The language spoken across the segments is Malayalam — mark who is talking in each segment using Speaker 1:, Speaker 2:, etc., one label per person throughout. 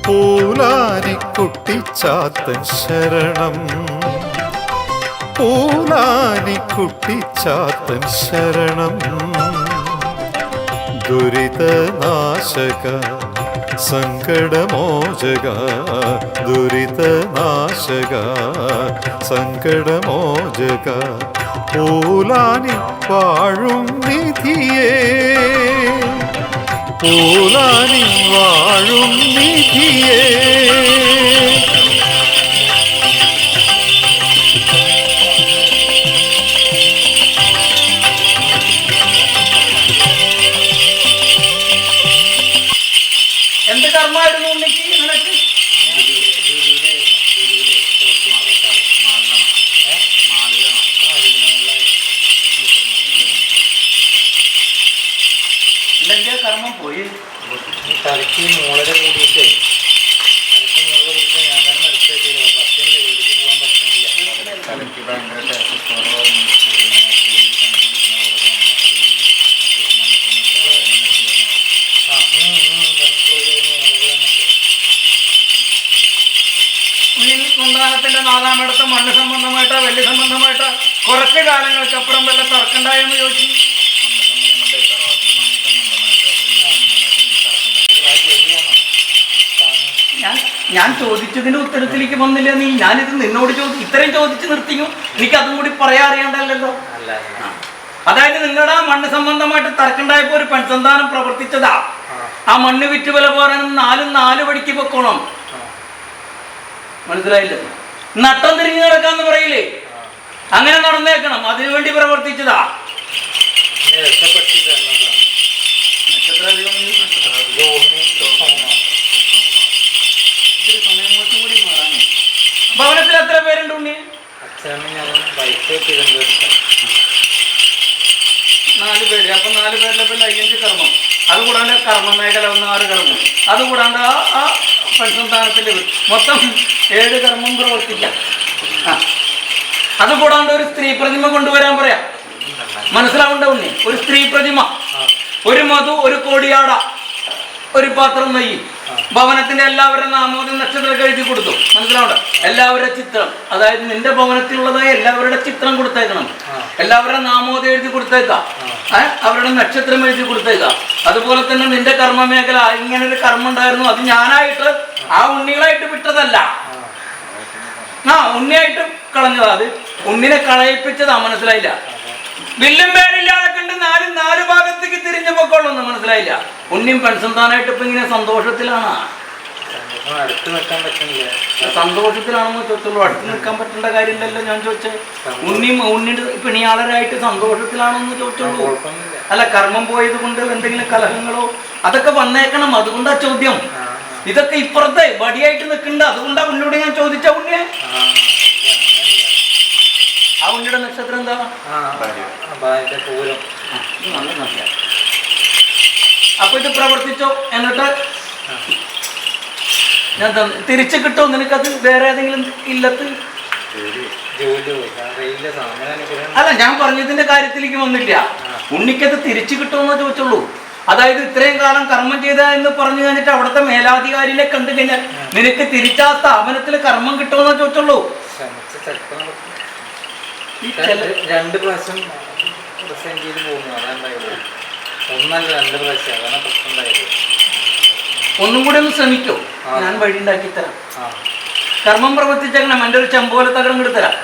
Speaker 1: പൂലാനിക്കുട്ടിച്ചാത്തൻ ശരണം, പൂലാനിക്കുട്ടിച്ചാത്തൻ ശരണം. ദുരിതനാശക സങ്കടമോചക, ദുരിതനാശക സങ്കടമോചക, പൂലാനി വാഴും നിധിയേ, പൂലാനി വാഴും നിധിയേ.
Speaker 2: എന്ത് കർമ്മമായിരുന്നു ഉണ്ണിക്ക് നിനക്ക്? എന്തൊക്കെയാ കർമ്മം പോയി?
Speaker 3: തലയ്ക്ക് മുളക് കൂടിയിട്ടേ, തലയ്ക്ക് മുളക് കൂടിയിട്ട് ഞാൻ തന്നെ മനസ്സിലാക്കിയത് ഭക്ഷണത്തിൻ്റെ വീട്ടിൽ പോകാൻ പറ്റുന്നില്ല. തലയ്ക്ക് ഭയങ്കര
Speaker 2: കുന്താനത്തിന്റെ 4-ാം ഇടത്ത് മണ്ണ് സംബന്ധമായിട്ടോ വെള്ളി സംബന്ധമായിട്ടോ കുറച്ച് കാലങ്ങൾക്കപ്പുറം വല്ല തർക്കമുണ്ടായെന്ന് ചോദിച്ചു. ഞാൻ ചോദിച്ചതിന്റെ ഉത്തരത്തിലേക്ക് വന്നില്ല നീ. ഞാനിത് നിന്നോട് ഇത്രയും ചോദിച്ച് നിർത്തിക്കും, എനിക്ക് അതും കൂടി പറയാൻ അറിയണ്ടല്ലോ. അതായത് നിങ്ങളുടെ ആ മണ്ണ് സംബന്ധമായിട്ട് തർക്കമുണ്ടായപ്പോ ഒരു പെൺസന്താനം പ്രവർത്തിച്ചതാ. ആ മണ്ണ് വിറ്റ് വില പോരാനും 4 പടിക്ക് വെക്കണം. മനസ്സിലായില്ലേ? നട്ടം തിരിഞ്ഞു നടക്കാന്ന് പറയില്ലേ, അങ്ങനെ നടന്നേക്കണം. അതിനുവേണ്ടി പ്രവർത്തിച്ചതാ. ഭവനത്തിൽ എത്ര പേരുണ്ട് ഉണ്ണി? 4 പേര്. അപ്പൊ 4 പേരിലെ 5 കർമ്മം. അതുകൂടാണ്ട് കർമ്മ മേഖല 6 കർമ്മം. അതുകൂടാണ്ട് ആ പെൺസന്താനത്തിൽ മൊത്തം 7 കർമ്മം പ്രവർത്തിക്കാം. അതുകൂടാണ്ട് ഒരു സ്ത്രീ പ്രതിമ കൊണ്ടുവരാൻ പറയാം. മനസ്സിലാവണ്ട ഉണ്ണി? ഒരു സ്ത്രീ പ്രതിമ, ഒരു മധു, ഒരു കോടിയാട, ഒരു പാത്രം നെയ്യ്. ഭവനത്തിന്റെ എല്ലാവരുടെ നാമോദം നക്ഷത്രം എഴുതി കൊടുത്തു. മനസ്സിലാവണ്ട? എല്ലാവരുടെ ചിത്രം, അതായത് നിന്റെ ഭവനത്തിലുള്ളതായ എല്ലാവരുടെ ചിത്രം കൊടുത്തേക്കണം. എല്ലാവരുടെ നാമോദം എഴുതി കൊടുത്തേക്കാം. അവരുടെ നക്ഷത്രം എഴുതി കൊടുത്തേക്കാം. അതുപോലെ തന്നെ നിന്റെ കർമ്മ മേഖല ഇങ്ങനൊരു കർമ്മം ഉണ്ടായിരുന്നു. അത് ഞാനായിട്ട് ആ ഉണ്ണികളായിട്ട് വിട്ടതല്ല, ഉണ്ണിയായിട്ട് കളഞ്ഞതാ. അത് ഉണ്ണിനെ കളയിപ്പിച്ചതാ. മനസ്സിലായില്ല? വില്ലും പേരില്ലാതെ കണ്ട് 4 ഭാഗത്തേക്ക് തിരിഞ്ഞു പൊക്കോളൊന്ന്. മനസ്സിലായില്ല? ഉണ്ണിയും പെൺസന്താനായിട്ട് ഇപ്പൊ ഇങ്ങനെ സന്തോഷത്തിലാണ്. സന്തോഷത്തിലാണെന്ന് ചോദിച്ചുള്ളൂ. അടുത്ത് നിൽക്കാൻ പറ്റേണ്ട കാര്യമില്ലല്ലോ. ഞാൻ ചോദിച്ചേ ഉണ്ണിയുടെ പിണിയാളരായിട്ട് സന്തോഷത്തിലാണെന്ന് ചോദിച്ചുള്ളൂ. അല്ല, കർമ്മം പോയത് കൊണ്ട് എന്തെങ്കിലും കലഹങ്ങളോ അതൊക്കെ വന്നേക്കണം. അതുകൊണ്ടാ ചോദ്യം. ഇതൊക്കെ ഇപ്പുറത്തെ വടിയായിട്ട് നിൽക്കണ്ട. അതുകൊണ്ടാ ഉണ്ണിയോട് ഞാൻ ചോദിച്ച. ഉണ്ണിയെ ആ ഉണ്ണിയുടെ നക്ഷത്രം എന്താ? അപ്പൊ ഇത് പ്രവർത്തിച്ചോ? എന്നിട്ട് ഞാൻ തിരിച്ചു കിട്ടോ നിനക്കത്? വേറെ ഏതെങ്കിലും ഇല്ലത്ത്? അല്ല, ഞാൻ പറഞ്ഞതിന്റെ കാര്യത്തിലേക്ക് വന്നില്ല. ഉണ്ണിക്കത് തിരിച്ചു കിട്ടുമെന്ന് ചോദിച്ചുള്ളൂ. അതായത് ഇത്രയും കാലം കർമ്മം ചെയ്ത എന്ന് പറഞ്ഞു കഴിഞ്ഞിട്ട് അവിടുത്തെ മേലാധികാരിനെ കണ്ടു കഴിഞ്ഞാൽ നിനക്ക് തിരിച്ചാ സ്ഥാപനത്തിൽ കർമ്മം കിട്ടുമെന്ന് ചോദിച്ചുള്ളൂ.
Speaker 3: 2 പ്രാവശ്യം റിസൈൻ ചെയ്ത് പോകുന്നു. അതാണ്ടായത്. 1 അല്ല 2 പ്രാവശ്യം. അതാണ് പ്രശ്നം ഉണ്ടായത്.
Speaker 2: ഒന്നും കൂടെ ഒന്ന് ശ്രമിക്കോ? ഞാൻ വഴി ഉണ്ടാക്കി തരാം. കർമ്മം പ്രവർത്തിച്ചേക്കണം. എൻ്റെ ഒരു ചെമ്പോല തകരം കൂടി തരാം.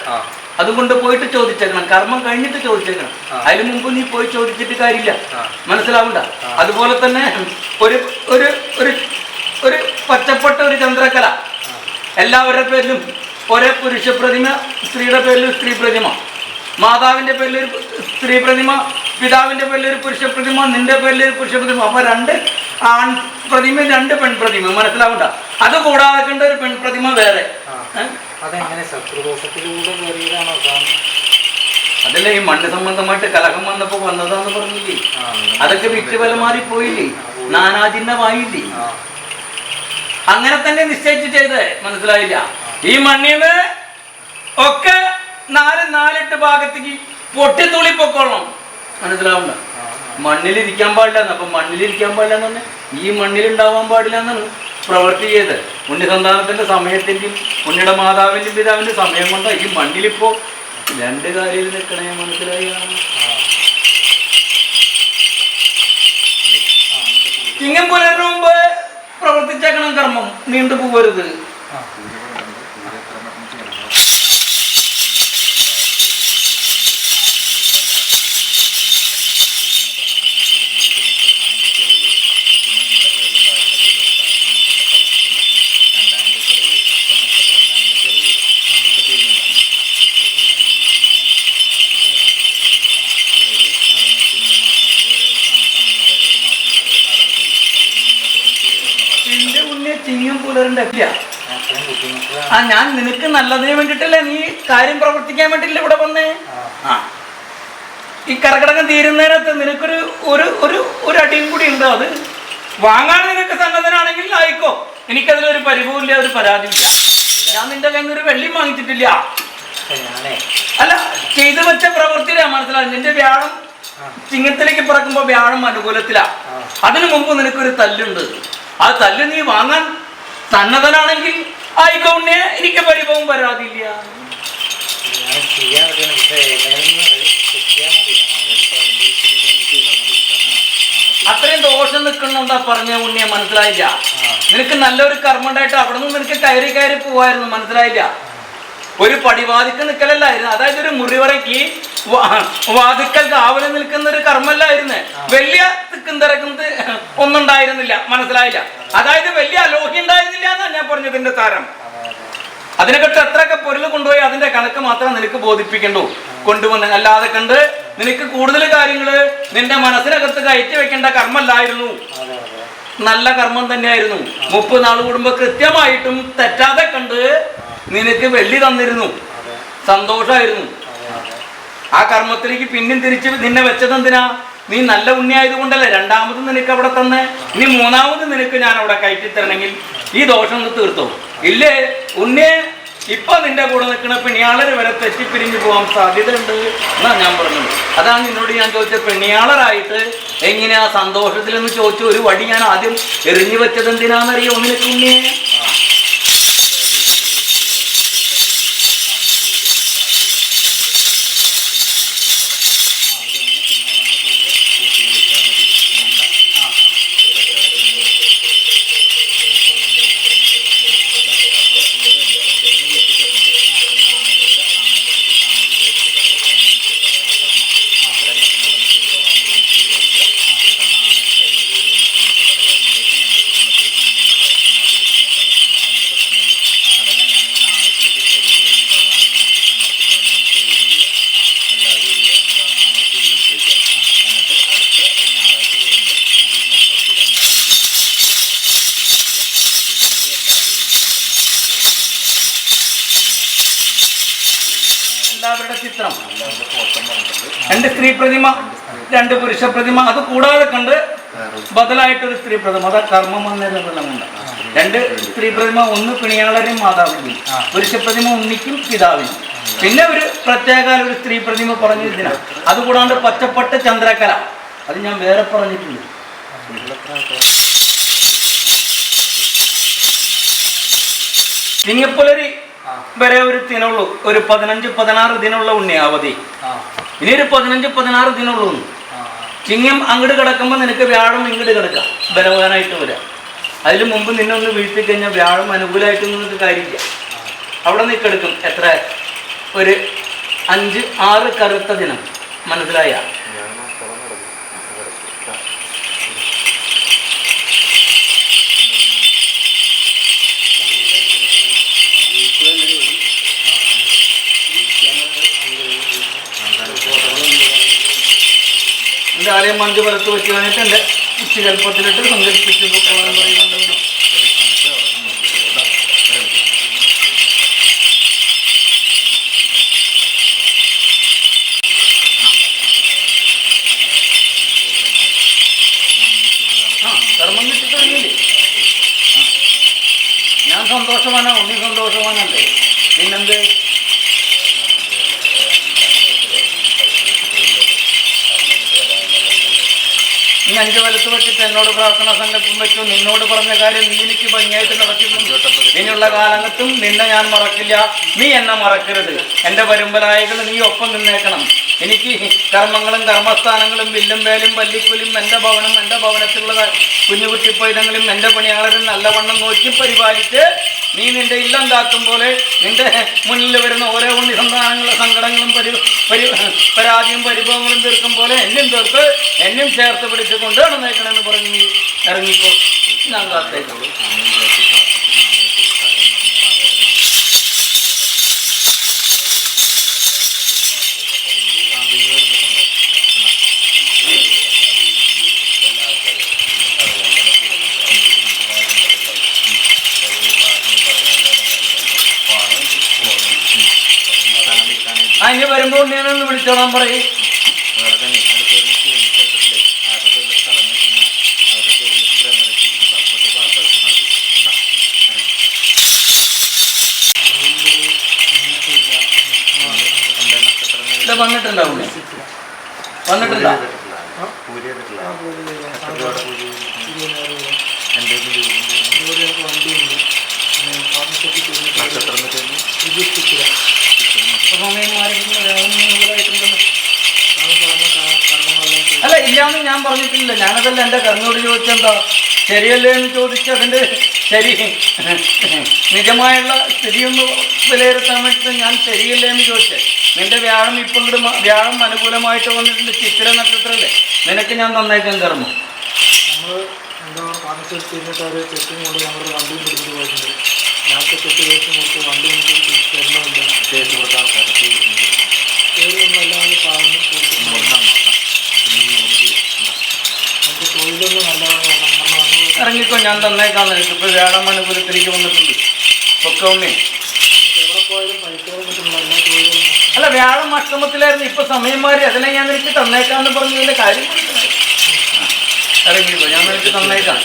Speaker 2: അതുകൊണ്ട് പോയിട്ട് ചോദിച്ചേക്കണം. കർമ്മം കഴിഞ്ഞിട്ട് ചോദിച്ചേക്കണം. അതിന് മുമ്പ് നീ പോയി ചോദിച്ചിട്ട് കാര്യമില്ല. മനസ്സിലാവണ്ട? അതുപോലെ തന്നെ ഒരു ഒരു ഒരു പച്ചപ്പെട്ട ഒരു ചന്ദ്രകല. എല്ലാവരുടെ പേരിലും ഒരേ പുരുഷ പ്രതിമ, സ്ത്രീയുടെ പേരിൽ സ്ത്രീ പ്രതിമ, മാതാവിന്റെ പേരിൽ ഒരു സ്ത്രീ പ്രതിമ, പിതാവിന്റെ പേരിൽ ഒരു പുരുഷ പ്രതിമ, നിന്റെ പേരിൽ ഒരു പുരുഷ പ്രതിമ. അപ്പൊ 2 ആൺ പ്രതിമ, 2 പെൺപ്രതിമ. മനസ്സിലാവണ്ട? അത് കൂടാതെ കണ്ട ഒരു പെൺപ്രതിമ വേറെ. അതല്ല, ഈ മണ്ണ് സംബന്ധമായിട്ട് കലഹം വന്നപ്പോ വന്നതാന്ന് പറഞ്ഞില്ലേ? അതൊക്കെ വിറ്റ് വില മാറിപ്പോയില്ലേ? നാനാചിഹ്നമായില്ലേ? അങ്ങനെ തന്നെ നിശ്ചയിച്ച് ചെയ്തേ. മനസ്സിലായില്ല? ഈ മണ്ണിന്ന് ഒക്കെ 4-8 ഭാഗത്തേക്ക് പൊട്ടിത്തുള്ളി പൊക്കോളണം. മനസ്സിലാവണ്ട? മണ്ണിലിരിക്കാൻ പാടില്ല. അപ്പൊ മണ്ണിലിരിക്കാൻ പാടില്ല എന്ന് പറഞ്ഞാൽ ഈ മണ്ണിലുണ്ടാവാൻ പാടില്ല എന്നാണ്. പ്രവൃത്തി ചെയ്ത് ഉണ്ണിസന്താനത്തിന്റെ സമയത്തിന്റെയും ഉണ്ണിയുടെ മാതാവിന്റെയും പിതാവിന്റെ സമയം കൊണ്ട് ഈ മണ്ണിലിപ്പോ രണ്ട് കാര്യം നിൽക്കണേ മനസ്സിലായി. ചിങ്ങം പുലരിന് മുമ്പ് പ്രവർത്തിച്ചേക്കണം കർമ്മം, നീണ്ടു പോകരുത്. ചിങ്ങം പുലരണ്ട ഞാൻ നിനക്ക് നല്ലതിന് വേണ്ടിട്ടല്ലേ നീ കാര്യം പ്രവർത്തിക്കാൻ വേണ്ടിയില്ല ഇവിടെ വന്നേ. ഈ കർക്കിടകം തീരുന്നതിനകത്ത് നിനക്കൊരു ഒരു ഒരു ഒരു അടിയും കൂടി ഉണ്ട്. അത് വാങ്ങാൻ നിനക്ക് സന്നദ്ധനാണെങ്കിൽ ആയിക്കോ, എനിക്കതിലൊരു പരിഭവമില്ല, ഒരു പരാതിയില്ല. ഞാൻ നിന്റെ കയ്യിൽ നിന്ന് ഒരു വെള്ളിയും വാങ്ങിച്ചിട്ടില്ല. അല്ല, ചെയ്തു വെച്ച പ്രവൃത്തിയിലാ മനസ്സിലായി. നിന്റെ വ്യാഴം ചിങ്ങത്തിലേക്ക് പിറക്കുമ്പോ വ്യാഴം അനുകൂലത്തിലാ. അതിനു മുമ്പ് നിനക്കൊരു തല്ലുണ്ട്. ആ തല്ല് നീ വാങ്ങാൻ സന്നദ്ധനാണെങ്കിൽ ആയിക്കോണേ, എനിക്ക് പരിഭവം പരാതിയില്ല. അത്രയും ദോഷം നിൽക്കണമെന്താ പറഞ്ഞ ഉണ്ണിയെ മനസ്സിലായില്ല. നിനക്ക് നല്ലൊരു കർമ്മം ഉണ്ടായിട്ട് അവിടെ നിന്ന് നിനക്ക് കയറി കയറി പോവായിരുന്നു, മനസ്സിലായില്ല. ഒരു പടിവാതിക്ക് നിൽക്കലല്ലായിരുന്നു, അതായത് ഒരു മുറിവറയ്ക്ക് വാതിക്കൽ കാവല് നിൽക്കുന്ന ഒരു കർമ്മല്ലായിരുന്നു. വലിയ തിക്കും തിരക്കും ഒന്നുണ്ടായിരുന്നില്ല, മനസ്സിലായില്ല. അതായത് വലിയ അലോഹ്യം ഉണ്ടായിരുന്നില്ല എന്നാണ് ഞാൻ പറഞ്ഞതിന്റെ താരം. അതിനെക്കെട്ട് എത്രയൊക്കെ പൊരുൾ കൊണ്ടുപോയി അതിന്റെ കണക്ക് മാത്രം നിനക്ക് ബോധിപ്പിക്കണ്ടു കൊണ്ടുവന്ന്, അല്ലാതെ കണ്ട് നിനക്ക് കൂടുതൽ കാര്യങ്ങള് നിന്റെ മനസ്സിനകത്ത് കയറ്റി വെക്കേണ്ട കർമ്മല്ലായിരുന്നു. നല്ല കർമ്മം തന്നെയായിരുന്നു. 30 നാൾ കൂടുമ്പോ കൃത്യമായിട്ടും തെറ്റാതെ കണ്ട് നിനക്ക് വെള്ളി തന്നിരുന്നു, സന്തോഷമായിരുന്നു. ആ കർമ്മത്തിലേക്ക് പിന്നെയും തിരിച്ച് നിന്നെ വെച്ചതെന്തിനാ? നീ നല്ല ഉണ്ണിയായത് കൊണ്ടല്ലേ. രണ്ടാമത് നിനക്ക് അവിടെ തന്നെ, ഇനി മൂന്നാമത് നിനക്ക് ഞാൻ അവിടെ കയറ്റിത്തരണമെങ്കിൽ ഈ ദോഷം ഒന്ന് തീർത്തോ. ഇല്ലേ ഉണ്ണിയെ ഇപ്പൊ നിന്റെ കൂടെ നിൽക്കുന്ന പെണ്ണിയാളര് വരെ തെറ്റിപ്പിരിഞ്ഞു പോകാൻ സാധ്യതയുണ്ട് എന്നാ ഞാൻ പറഞ്ഞത്. അതാണ് നിന്നോട് ഞാൻ ചോദിച്ചത്, പെണ്ണിയാളറായിട്ട് എങ്ങനെയാ സന്തോഷത്തിൽ എന്ന് ചോദിച്ചു. ഒരു വടി ഞാൻ ആദ്യം എറിഞ്ഞു വെച്ചത് എന്തിനാണെന്നറിയോ? നിനക്ക് ഉണ്ണിയെ എല്ലാവരുടെ ചിത്രം, 2 സ്ത്രീ പ്രതിമ, 2 പുരുഷ പ്രതിമ, അത് കൂടാതെ കണ്ട് ബദലായിട്ടൊരു സ്ത്രീ പ്രതിമ. അത് കർമ്മം വന്നതിനുണ്ട്. 2 സ്ത്രീ പ്രതിമ, 1 പിണിയാളരെയും മാതാവിനും, പുരുഷ പ്രതിമ ഉണ്ണിക്കും പിതാവിനും. പിന്നെ ഒരു പ്രത്യേക ഒരു സ്ത്രീ പ്രതിമ പറഞ്ഞു ഇതിനാ. അതുകൂടാണ്ട് പച്ചപ്പട്ട് ചന്ദ്രക്കല, അത് ഞാൻ വേറെ പറഞ്ഞിട്ടുണ്ട്. ചിങ്ങപ്പുലരി വരെ ഒരു ദിനമുള്ളൂ, ഒരു 15-16 ദിനമുള്ള ഉണ്ണി അവധി. ഇനി ഒരു 15-16 ദിനമുള്ളൂ. ചിങ്ങം അങ്ങോട്ട് കിടക്കുമ്പോൾ നിനക്ക് വ്യാഴം ഇങ്ങോട്ട് കിടക്കാം, ബലവാനായിട്ട് വരാം. അതിന് മുമ്പ് നിന്നെ ഒന്ന് വീഴ്ത്തി കഴിഞ്ഞാൽ വ്യാഴം അനുകൂലമായിട്ട് നിനക്ക് കാര്യമില്ല. അവിടെ നീ കിടക്കും. എത്ര? ഒരു 5-6 കറുത്ത ദിനം, മനസ്സിലായ? എൻ്റെ ആലയം മഞ്ച് വലത്ത് വെച്ച് കഴിഞ്ഞിട്ട് എൻ്റെ ഉച്ചകൽപ്പത്തിലിട്ട് സങ്കല്പിച്ച് പൊക്കോളാൻ പറയുന്നത്. കർമ്മം കിട്ടി തുടങ്ങിയില്ലേ? ഞാൻ സന്തോഷവാനാ, ഉണ്ണി സന്തോഷവാനല്ലേ? പിന്നെന്ത്? നീ 5 വലത്ത് വെച്ചിട്ട് എന്നോട് പ്രാർത്ഥന സങ്കല്പം വെച്ചു. നിന്നോട് പറഞ്ഞ കാര്യം നീ എനിക്ക് ഭംഗിയായിട്ട് നടത്തിയിട്ടുണ്ട്. ഇനിയുള്ള കാലഘട്ടം നിന്നെ ഞാൻ മറക്കില്ല, നീ എന്നെ മറക്കരുത്. എൻ്റെ പരമ്പരായകൾ നീ ഒപ്പം നിന്നേക്കണം. എനിക്ക് കർമ്മങ്ങളും കർമ്മസ്ഥാനങ്ങളും വില്ലും വേലും പല്ലിക്കുലും എൻ്റെ ഭവനം, എൻ്റെ ഭവനത്തിലുള്ള കുഞ്ഞുകുട്ടിപ്പൈതങ്ങളും എൻ്റെ പണിയാളരും നല്ലവണ്ണം നോക്കി പരിപാലിച്ച് നീ നിന്റെ ഇല്ലം കാക്കും പോലെ നിന്റെ മുന്നിൽ വരുന്ന ഓരോ ഉണ്ണി സന്താനങ്ങളുടെ സങ്കടങ്ങളും പരാതിയും പരിഭവങ്ങളും തീർക്കും പോലെ എന്നും തീർത്ത് എന്നും ചേർത്ത് പിടിച്ച് കൊണ്ട് നടന്നേക്കണമെന്ന് പറഞ്ഞ് നീ ഇറങ്ങിക്കോ. ഞാൻ കാത്തേക്കുള്ളൂ. അതിന് വരുമ്പോൾ ഞാനൊന്ന് വിളിച്ചോളാൻ പറയും. ഇത് വന്നിട്ടുണ്ടാവില്ലേ? വന്നിട്ടുണ്ടോ? അല്ല, ഇല്ലാന്ന് ഞാൻ പറഞ്ഞിട്ടില്ല. ഞാനതല്ല എൻ്റെ കർമ്മയോട് ചോദിച്ചെന്താ ശരിയല്ലേ എന്ന് ചോദിച്ചതിൻ്റെ ശരി നിജമായുള്ള സ്ഥിതിയൊന്ന് വിലയിരുത്താൻ വേണ്ടിയിട്ട് ഞാൻ ശരിയല്ലേ എന്ന് ചോദിച്ചേ. നിന്റെ വ്യാഴം ഇപ്പം വ്യാഴം അനുകൂലമായിട്ട് വന്നിട്ടുണ്ട്. ചിത്തിര നക്ഷത്രമല്ലേ, നിനക്ക് ഞാൻ തന്നേക്കാൻ കർമ്മം.
Speaker 3: നമ്മൾ എന്താ പാർട്ണർഷിപ്പ് ചെയ്തിട്ട് ഒരു ചെക്കിങ് കൊണ്ട് നമ്മൾ വണ്ടിയും പിടിച്ചിട്ട് പോയിട്ടുണ്ട്. ഞങ്ങൾക്ക് ചെക്ക് ദിവസം കൊടുത്ത് വണ്ടി എനിക്ക് തരണമില്ല. പേരൊന്നും അല്ലാതെ പറഞ്ഞു നമുക്ക് തൊഴിലൊന്നും നല്ലതാണ്.
Speaker 2: ഇറങ്ങിക്കോ, ഞാൻ തന്നേക്കാം നിനക്ക്. ഇപ്പോൾ വ്യാഴം അനുകൂലത്തിലേക്ക് വന്നിട്ടുണ്ട്. ഒക്കെ ഉണ്ണി
Speaker 3: എവിടെ പോയാലും പൈസകളും കിട്ടുന്നില്ല. എല്ലാ തൊഴിലുകളും
Speaker 2: അല്ല, വ്യാഴം അഷ്ടമത്തിലായിരുന്നു. ഇപ്പൊ സമയം മാറി. അതിനെ ഞാൻ നിനക്ക് തന്നേക്കാന്ന് പറഞ്ഞതിന്റെ കാര്യം ഇറങ്ങിക്കോ, ഞാൻ നിനക്ക് തന്നേക്കാം.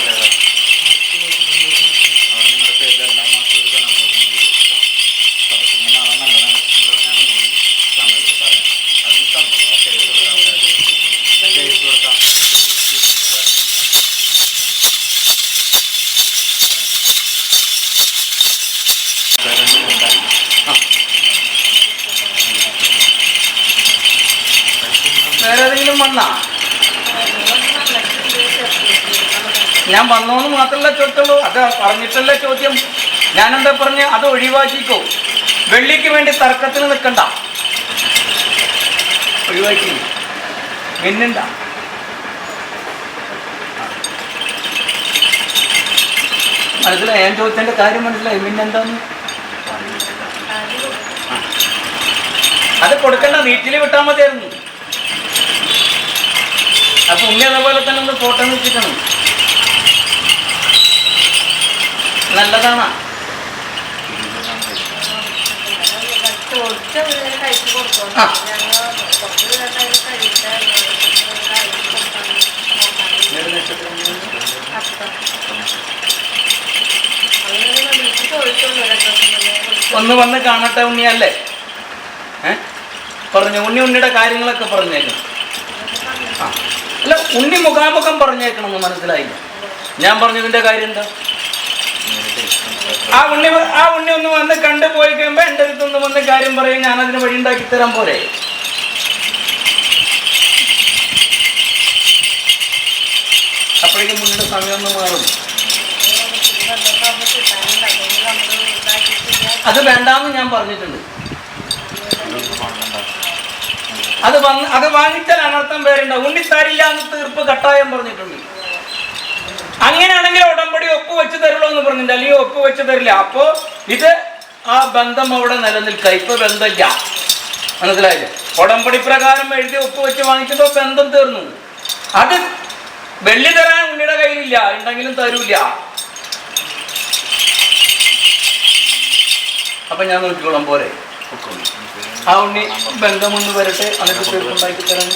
Speaker 2: വേറെ ഏതെങ്കിലും വന്നാ? ഞാൻ വന്നോന്ന് മാത്രമല്ല ചോദിച്ചുള്ളൂ. അത് പറഞ്ഞിട്ടല്ല ചോദ്യം. ഞാനെന്താ പറഞ്ഞ് അത് ഒഴിവാക്കിക്കോ. വെള്ളിക്ക് വേണ്ടി തർക്കത്തിന് നിൽക്കണ്ട, ഒഴിവാക്കി. മിന്നണ്ട. മനസ്സിലായി? ഞാൻ ചോദിച്ചതിൻ്റെ കാര്യം മനസ്സിലായി. മിന്നെന്താന്ന് അത് കൊടുക്കണ്ട, വീട്ടിൽ വിട്ടാൽ മതിയായിരുന്നു. അപ്പൊ ഉണ്ണി അതേപോലെ തന്നെ ഒന്ന് ഫോട്ടോ വെച്ചിട്ടാണ്. നല്ലതാണ്. ഒന്ന് വന്ന് കാണട്ടെ ഉണ്ണിയല്ലേ? പറഞ്ഞു ഉണ്ണിയുടെ കാര്യങ്ങളൊക്കെ പറഞ്ഞേക്കണം. അല്ല, ഉണ്ണി മുഖാമുഖം പറഞ്ഞേക്കണമെന്ന് മനസ്സിലായില്ല. ഞാൻ പറഞ്ഞതിന്റെ കാര്യം എന്താ? ആ ഉണ്ണി ഒന്ന് വന്ന് കണ്ടുപോയി കഴിയുമ്പോ എൻ്റെ അടുത്തൊന്ന് വന്ന് കാര്യം പറയും. ഞാൻ അതിന് വഴി ഉണ്ടാക്കി തരാൻ പോരെ? അപ്പോഴേക്കും മുന്നിയുടെ സമയം ഒന്ന് മാറും. അത് വേണ്ടാന്ന് ഞാൻ പറഞ്ഞിട്ടുണ്ട്. അത് വാങ്ങിച്ചാൽ അനർത്ഥം പേരുണ്ടാവും. ഉണ്ണിത്താരില്ല എന്ന് തീർപ്പ് കട്ടായം പറഞ്ഞിട്ടുണ്ട്. അങ്ങനെയാണെങ്കിൽ ഉടമ്പടി ഒപ്പുവെച്ച് തരുള്ളൂ എന്ന് പറഞ്ഞിട്ടുണ്ട്. അല്ലെങ്കിൽ ഒപ്പുവെച്ച് തരില്ല. അപ്പോ ഇത് ആ ബന്ധം അവിടെ നിലനിൽക്കുക. ഇപ്പൊ ബന്ധമില്ല. മനസ്സിലായില്ലേ? ഉടമ്പടി പ്രകാരം എഴുതി ഒപ്പുവെച്ച് വാങ്ങിച്ചപ്പോ ബന്ധം തീർന്നു. അത് വെള്ളി തരാൻ ഉണ്ണിയുടെ കയ്യിലില്ല, ഉണ്ടെങ്കിലും തരൂല്ല. അപ്പൊ ഞാൻ നോക്കിക്കോളാം പോരെ? ആ ഉണ്ണി ബന്ധമൊന്ന് വരട്ടെ, എന്നിട്ട് തീർപ്പുണ്ടാക്കി തരാൻ.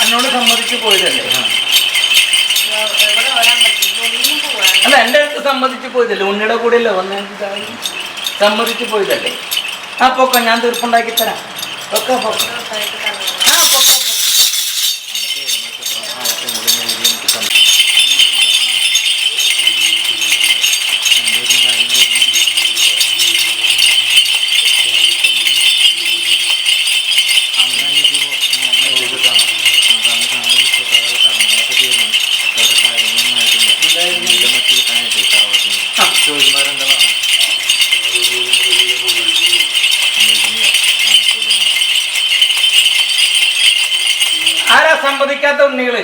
Speaker 2: എന്നോട് സമ്മതിച്ചു പോയതല്ലേ? സമ്മതിച്ചു പോയതല്ലേ, ഉണ്ണിയുടെ കൂടെയല്ലേ വന്നേ, സമ്മതിച്ചു പോയതല്ലേ. ആ പൊക്ക, ഞാൻ തീർപ്പുണ്ടാക്കി തരാം. പൊക്ക പൊക്ക. ആ പൊക്ക. ആരാ സമ്മതിക്കാത്ത ഉണ്ണികള്?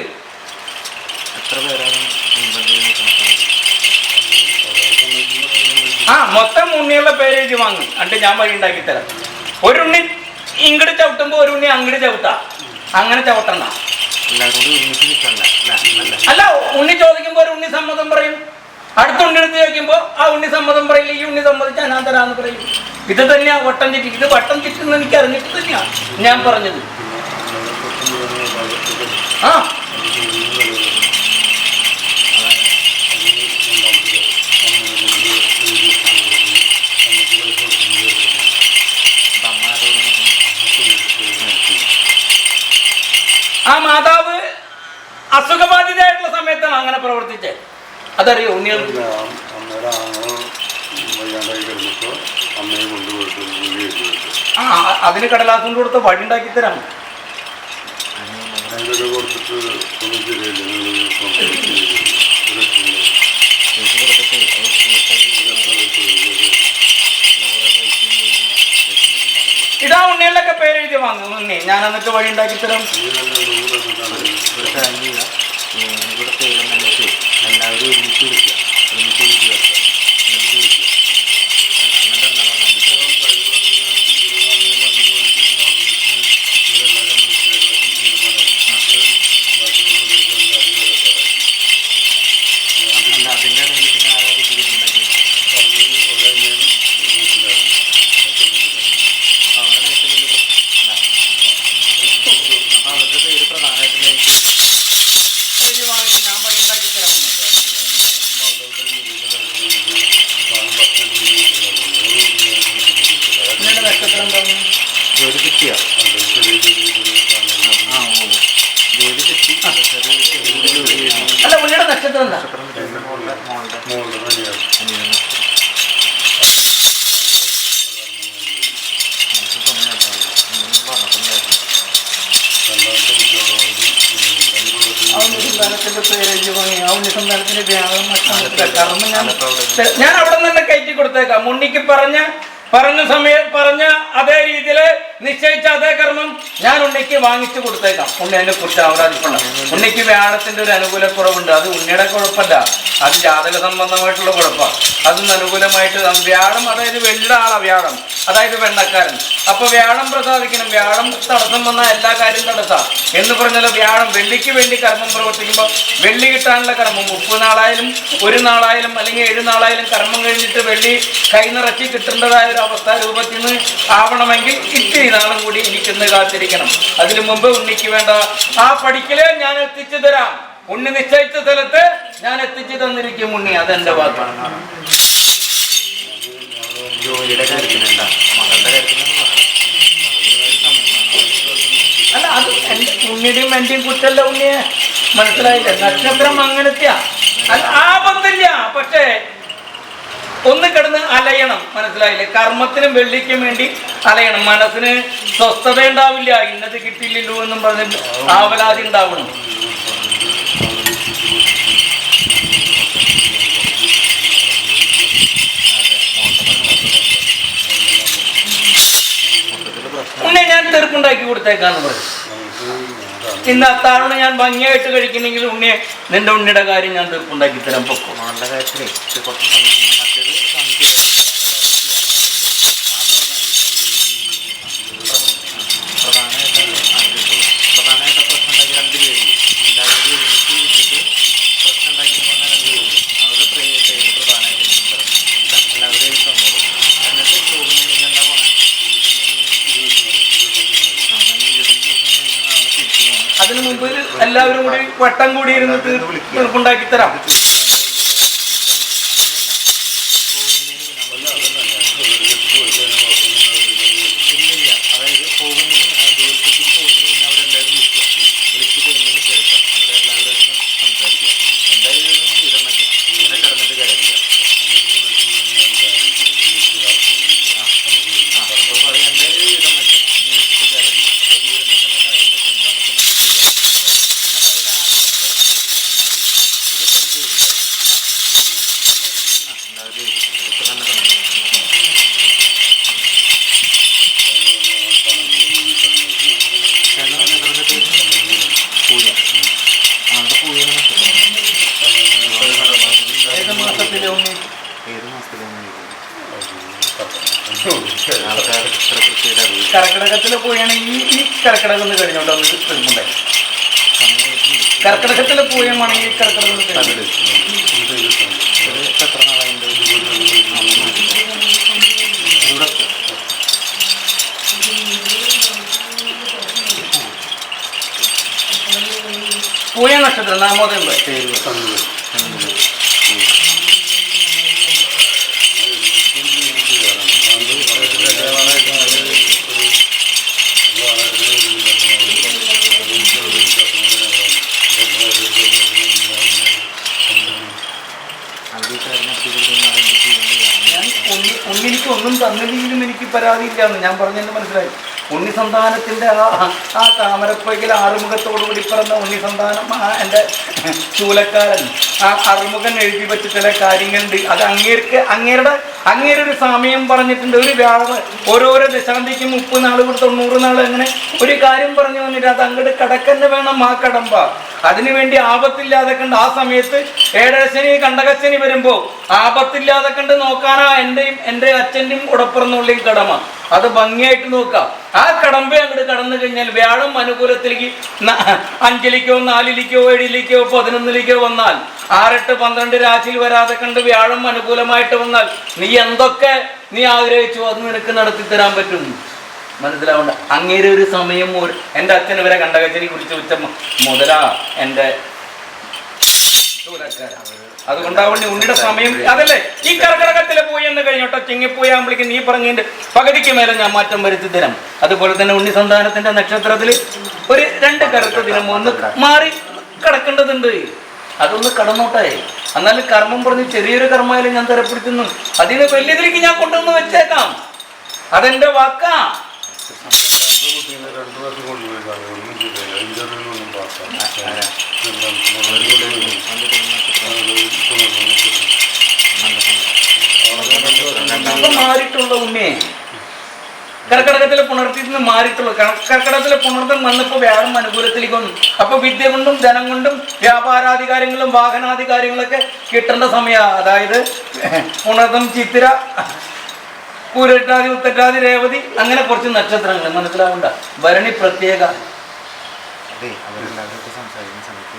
Speaker 2: ആ മൊത്തം ഉണ്ണികളുടെ പേര് എഴുതി വാങ്ങും. എന്നിട്ട് ഞാൻ വഴി ഉണ്ടാക്കി തരാം. ഒരു ഉണ്ണി ഇങ്ങോട്ട് ചവിട്ടുമ്പോ ഒരു ഉണ്ണി അങ്ങോട്ട് ചവിട്ടാ, അങ്ങനെ ചവിട്ടണ്ട. അല്ല, ഉണ്ണി ചോദിക്കുമ്പോ ഒരു ഉണ്ണി സമ്മതം പറയും, അടുത്ത ഉണ്ണി എടുത്ത് ചോദിക്കുമ്പോ ആ ഉണ്ണി സമ്മതം പറയില്ല, ഈ ഉണ്ണി സമ്മതിച്ചാൽ ഞാൻ തരാന്ന് പറയും. ഇത് തന്നെയാ വട്ടം ചുറ്റി. ഇത് വട്ടം ചുറ്റുന്ന എനിക്ക് അറിഞ്ഞിട്ട് തന്നെയാ ഞാൻ പറഞ്ഞത്. ആ ആ മാതാവ് അസുഖബാധിതയായിട്ടുള്ള സമയത്താണ് അങ്ങനെ പ്രവർത്തിച്ചത്. അതറിയോ ഉണ്ണികൾക്ക്? ആ അതിന് കടലാസം കൊടുത്ത് വഴി ഉണ്ടാക്കി തരാം. ഇതാ ഉണ്ണികളിലൊക്കെ പേരെഴുതി വാങ്ങും. ഉണ്ണി ഞാൻ എന്നിട്ട് വഴി ഉണ്ടാക്കി തരാം.
Speaker 3: എല്ലാവരും ഒരുമിച്ച് വിളിക്കുക, ഒരുമിച്ച് വിളിച്ച് വെക്കുക, എന്നിട്ട് ചോദിക്കുക. അതിൻ്റെ ഇടയിൽ പിന്നെ ആരാ കുട്ടികളുണ്ടാക്കി അവരാണ് ഏറ്റവും വലിയ പ്രശ്നം. അപ്പം അവരുടെ പേര് പ്രധാനമായിട്ടും
Speaker 2: ഞാൻ വഴി ഉണ്ടാക്കി തരാം. നക്ഷത്രം തോന്നി
Speaker 3: ജോലി കിട്ടിയ ജോലി കിട്ടി.
Speaker 2: അല്ല, ഉണ്ണിയുടെ നക്ഷത്രം എന്താ? ഞാൻ അവിടെ നിന്ന് കയറ്റി കൊടുത്തേക്കാം. ഉണ്ണിക്ക് പറഞ്ഞ അതേ രീതിയിൽ നിശ്ചയിച്ച അതേ കർമ്മം ഞാൻ ഉണ്ണിക്ക് വാങ്ങിച്ചു കൊടുത്തേക്കാം. ഉണ്ണി അതിനെ കുറിച്ച് ആവരാതിപ്പണ്ട. ഉണ്ണിക്ക് വ്യാഴത്തിന്റെ ഒരു അനുകൂലക്കുറവുണ്ട്. അത് ഉണ്ണിയുടെ കുഴപ്പമല്ല, അത് ജാതക സംബന്ധമായിട്ടുള്ള കുഴപ്പമാണ്. അതിന് അനുകൂലമായിട്ട് വ്യാഴം, അതായത് വെള്ളിയുടെ ആളാ വ്യാഴം, അതായത് വെണ്ണക്കാരൻ. അപ്പൊ വ്യാഴം പ്രസാദിക്കണം. വ്യാഴം തടസ്സം വന്നാൽ എല്ലാ കാര്യം തടസ്സാം എന്ന് പറഞ്ഞാൽ വ്യാഴം വെള്ളിക്ക് വേണ്ടി കർമ്മം പ്രവർത്തിക്കുമ്പോൾ വെള്ളി കിട്ടാനുള്ള കർമ്മം 30 നാളായാലും 1 നാളായാലും അല്ലെങ്കിൽ 7 നാളായാലും കർമ്മം കഴിഞ്ഞിട്ട് വെള്ളി കൈ നിറച്ച് കിട്ടേണ്ടതായ ഒരു അവസ്ഥ രൂപത്തിൽ നിന്ന് ആവണമെങ്കിൽ ഇത്തിരി നാളും കൂടി എനിക്കൊന്ന് കാത്തിരിക്കണം. അതിനു മുമ്പ് ഉണ്ണിക്ക് വേണ്ട ആ പഠിക്കല് ഞാൻ എത്തിച്ചു തരാം. ഉണ്ണി നിശ്ചയിച്ച സ്ഥലത്ത് ഞാൻ എത്തിച്ചു തന്നിരിക്കും ഉണ്ണി. അതെന്റെ വാക്കാണ്.
Speaker 3: ജോലിയുടെ കാര്യത്തിലുണ്ട മകളുടെ കാര്യത്തിലാണ്.
Speaker 2: അല്ല, അത് എന്റെ ഉണ്ണിയുടെയും എന്റെയും കുറ്റല്ല ഉണ്ണിയെ, മനസ്സിലായില്ലേ? നക്ഷത്രം അങ്ങനത്തെയാ, ആപത്തില്ല. പക്ഷേ ഒന്ന് കിടന്ന് അലയണം, മനസ്സിലായില്ലേ? കർമ്മത്തിനും വെള്ളിക്കും വേണ്ടി അലയണം. മനസ്സിന് സ്വസ്ഥത ഉണ്ടാവില്ല. ഇന്നത് കിട്ടിയില്ലല്ലോ എന്നും പറഞ്ഞിട്ട് ആവലാതി ഉണ്ടാവണം. ഉണ്ണി ഞാൻ തീർപ്പുണ്ടാക്കി കൊടുത്തേക്കാന്ന് പറയും. ഇന്ന് അത്താഴം ഞാൻ ഭംഗിയായിട്ട് കഴിക്കുന്നെങ്കിൽ ഉണ്ണിയെ നിന്റെ ഉണ്ണിയുടെ കാര്യം ഞാൻ തീർപ്പുണ്ടാക്കി തരാൻ പൊക്കോ.
Speaker 3: മകളുടെ കാര്യത്തിലേ കുറച്ച് സമയം മറ്റേത് പ്രധാനമായിട്ട് പ്രശ്നം ഉണ്ടാക്കി 2 പേര് എല്ലാവരും ഒരുമിച്ച് വിളിച്ചിട്ട് പ്രശ്നം ഉണ്ടാക്കി പറഞ്ഞാൽ 2 പേര് അവരുടെ പേര് പ്രധാനമായിട്ട് എല്ലാവരും തന്നോളൂ. എന്നിട്ട് ചോദിച്ചു എന്താ പോണേ
Speaker 2: അതിനു മുമ്പ് എല്ലാവരും കൂടി വട്ടം കൂടി ഇരുന്ന് തീർപ്പുണ്ടാക്കി തരാം.
Speaker 3: ആൾക്കാർ ഇത്ര കൃത്യമായിട്ട് അറിയില്ല.
Speaker 2: കർക്കിടകത്തിൽ പോയാണെങ്കിൽ ഈ കർക്കിടകം ഒന്ന് കഴിഞ്ഞോട്ടോ ഒന്ന് തീർപ്പുണ്ടായി.
Speaker 3: സമയത്തുണ്ട്.
Speaker 2: കർക്കിടകത്തിൽ പോയാണെങ്കിൽ ഈ കർക്കിടകം ഒന്ന് കഴിഞ്ഞു.
Speaker 3: എത്ര നാളായിട്ട്
Speaker 2: പൂയ നക്ഷത്രം നാമോദയം ഉണ്ണിക്ക് ഒന്നും തന്നില്ലെങ്കിലും എനിക്ക് പരാതിയില്ല എന്ന് ഞാൻ പറഞ്ഞെന്ന് മനസ്സിലായി. ഉണ്ണി സന്താനത്തിൻ്റെ ആ താമരപ്പൊയ്ക്കൽ ആറുമുഖത്തോടുകൂടി പിറന്ന ഉണ്ണി സന്താനം എൻ്റെ ചൂലക്കാരൻ ആ അറുമുഖൻ എഴുതി വെച്ച ചില കാര്യങ്ങളുണ്ട്. അത് അങ്ങേരുടെ സമയം പറഞ്ഞിട്ടുണ്ട്. ഒരു ഓരോരോ ദശാന്തിക്ക് 30 നാൾ 90 നാൾ അങ്ങനെ ഒരു കാര്യം പറഞ്ഞു വന്നിട്ട് അത് അങ്ങോട്ട് കടക്കന്നെ വേണം ആ കടമ്പ. അതിനുവേണ്ടി ആപത്തില്ലാതെ കണ്ട് ആ സമയത്ത് ഏഴരശനി കണ്ടകശനി വരുമ്പോൾ ആപത്തില്ലാതെ കണ്ട് നോക്കാനാ എൻ്റെ അച്ഛൻ്റെയും ഉടപ്പിറന്നുള്ളിയും കടമ. അത് ഭംഗിയായിട്ട് നോക്കാം. ആ കടമ്പ അങ്ങോട്ട് കടന്നു കഴിഞ്ഞാൽ വ്യാഴം അനുകൂലത്തിലേക്ക് 5-ലേക്കോ 4-ലേക്കോ 7-ലേക്കോ 11-ലേക്കോ വന്നാൽ 6, 8, 12 രാശിയിൽ വരാതെ കണ്ട് വ്യാഴം അനുകൂലമായിട്ട് വന്നാൽ നീ എന്തൊക്കെ നീ ആഗ്രഹിച്ചു അത് നിനക്ക് നടത്തി തരാൻ പറ്റും. മനസ്സിലാവണ്ട. അങ്ങേരെ ഒരു സമയം എൻ്റെ അച്ഛൻ ഇവരെ കണ്ടകച്ചനെ കുറിച്ച് വെച്ച മുതലാ എൻ്റെ അതുകൊണ്ടാവണ്ടി ഉണ്ണിയുടെ സമയം അതല്ലേ ഈ കർക്കിടകത്തിലെ പോയി എന്ന് കഴിഞ്ഞോട്ടോ. ചെങ്ങിപ്പോയാകുമ്പോഴേക്കും നീ പറഞ്ഞതിൻ്റെ പകുതിക്ക് മേലെ ഞാൻ മാറ്റം വരുത്തി തരാം. അതുപോലെ തന്നെ ഉണ്ണി സന്താനത്തിന്റെ നക്ഷത്രത്തിൽ ഒരു 2 കറുത്ത ദിനം ഒന്ന് മാറി കിടക്കേണ്ടതുണ്ട്. അതൊന്ന് കടന്നോട്ടെ. എന്നാലും കർമ്മം പറഞ്ഞ് ചെറിയൊരു കർമ്മമായാലും ഞാൻ തരപ്പെടുത്തുന്നു. അതിന് വലിയതിലേക്ക് ഞാൻ കൊണ്ടുവന്ന് വെച്ചേക്കാം. അതെന്റെ വാക്കാ. മാറിയിട്ടുള്ള ഉണ്ണിയെ കർക്കിടകത്തിലെ പുണർത്തിൽ നിന്ന് മാറിയിട്ടുള്ളൂ. കർക്കിടകത്തിലെ പുണർത്തം വന്നപ്പോൾ വ്യാഴം അനുകൂലത്തിലേക്ക് വന്നു. അപ്പൊ വിദ്യ കൊണ്ടും ധനം കൊണ്ടും വ്യാപാരാധികാരങ്ങളും വാഹനാധികാരങ്ങളൊക്കെ കിട്ടേണ്ട സമയമാണ്. അതായത് പുണർത്തം, ചിത്തിര, പൂരട്ടാതി, ഉത്തട്ടാതി, രേവതി അങ്ങനെ കുറച്ച് നക്ഷത്രങ്ങൾ മനസ്സിലാവണ്ട. ഭരണി പ്രത്യേക.
Speaker 3: അതെ, അവരെല്ലാവരും സംസാരിക്കുന്ന സമയത്ത്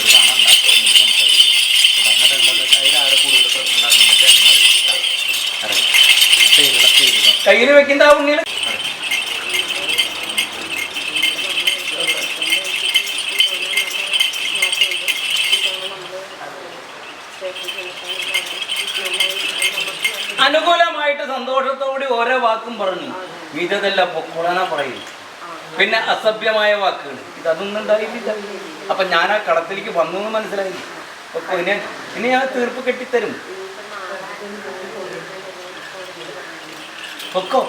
Speaker 3: ഒരു കാണണ്ട സംസാരിക്കും. അതിൽ ആരെ കൂടുതൽ പ്രശ്നം നടന്നിട്ട് എന്നെ അറിയിക്കും.
Speaker 2: കയ്യിൽ വെക്കുന്ന ആ ഉണ്ണിയിൽ അനുകൂലമായിട്ട് സന്തോഷത്തോടെ ഓരോ വാക്കും പറഞ്ഞു. ഇതല്ല പൊക്കോളാനാ പറയും. പിന്നെ അസഭ്യമായ വാക്കുകൾ ഇതൊന്നും ഉണ്ടായില്ല. അപ്പൊ ഞാൻ ആ കടത്തിലേക്ക് വന്നു എന്ന് മനസ്സിലായി. അപ്പൊ ഇനി ആ തീർപ്പ് കെട്ടിത്തരും. പൊക്കോ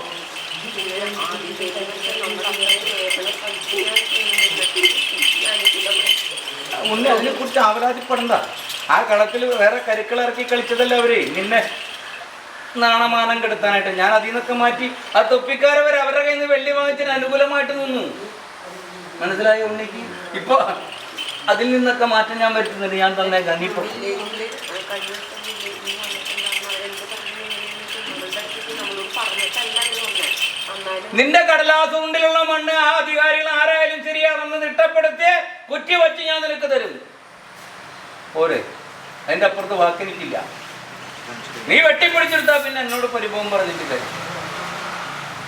Speaker 2: ഉണ്ണി അതിനെ കുറിച്ച് ആവലാതിപ്പെടണ്ട. ആ കളത്തിൽ വേറെ കരുക്കളിറക്കി കളിച്ചതല്ല അവര് നിന്നെ നാണമാനം കെടുത്താനായിട്ട്. ഞാൻ അതിൽ നിന്നൊക്കെ മാറ്റി ആ തൊപ്പിക്കാരെ വരെ അവരുടെ കയ്യിൽ നിന്ന് വെള്ളി വാങ്ങിച്ചിട്ട് അനുകൂലമായിട്ട് നിന്നു. മനസ്സിലായ ഉണ്ണിക്ക്? ഇപ്പൊ അതിൽ നിന്നൊക്കെ മാറ്റം ഞാൻ വരുത്തുന്നുണ്ട്. ഞാൻ തന്നേക്കാം. നീ നിന്റെ കടലാസ് കൊണ്ടിലുള്ള മണ്ണ് ആ അധികാരികൾ ആരായാലും ശരിയാണെന്ന് തിട്ടപ്പെടുത്തി കുറ്റി വച്ച് ഞാൻ നിനക്ക് തരും. പോരെ, അതിന്റെ അപ്പുറത്ത് വാക്കെനിക്കില്ല. നീ വെട്ടിപ്പിടിച്ചെടുത്താ പിന്നെ എന്നോട് പരിഭവം പറഞ്ഞിട്ട് കാര്യം.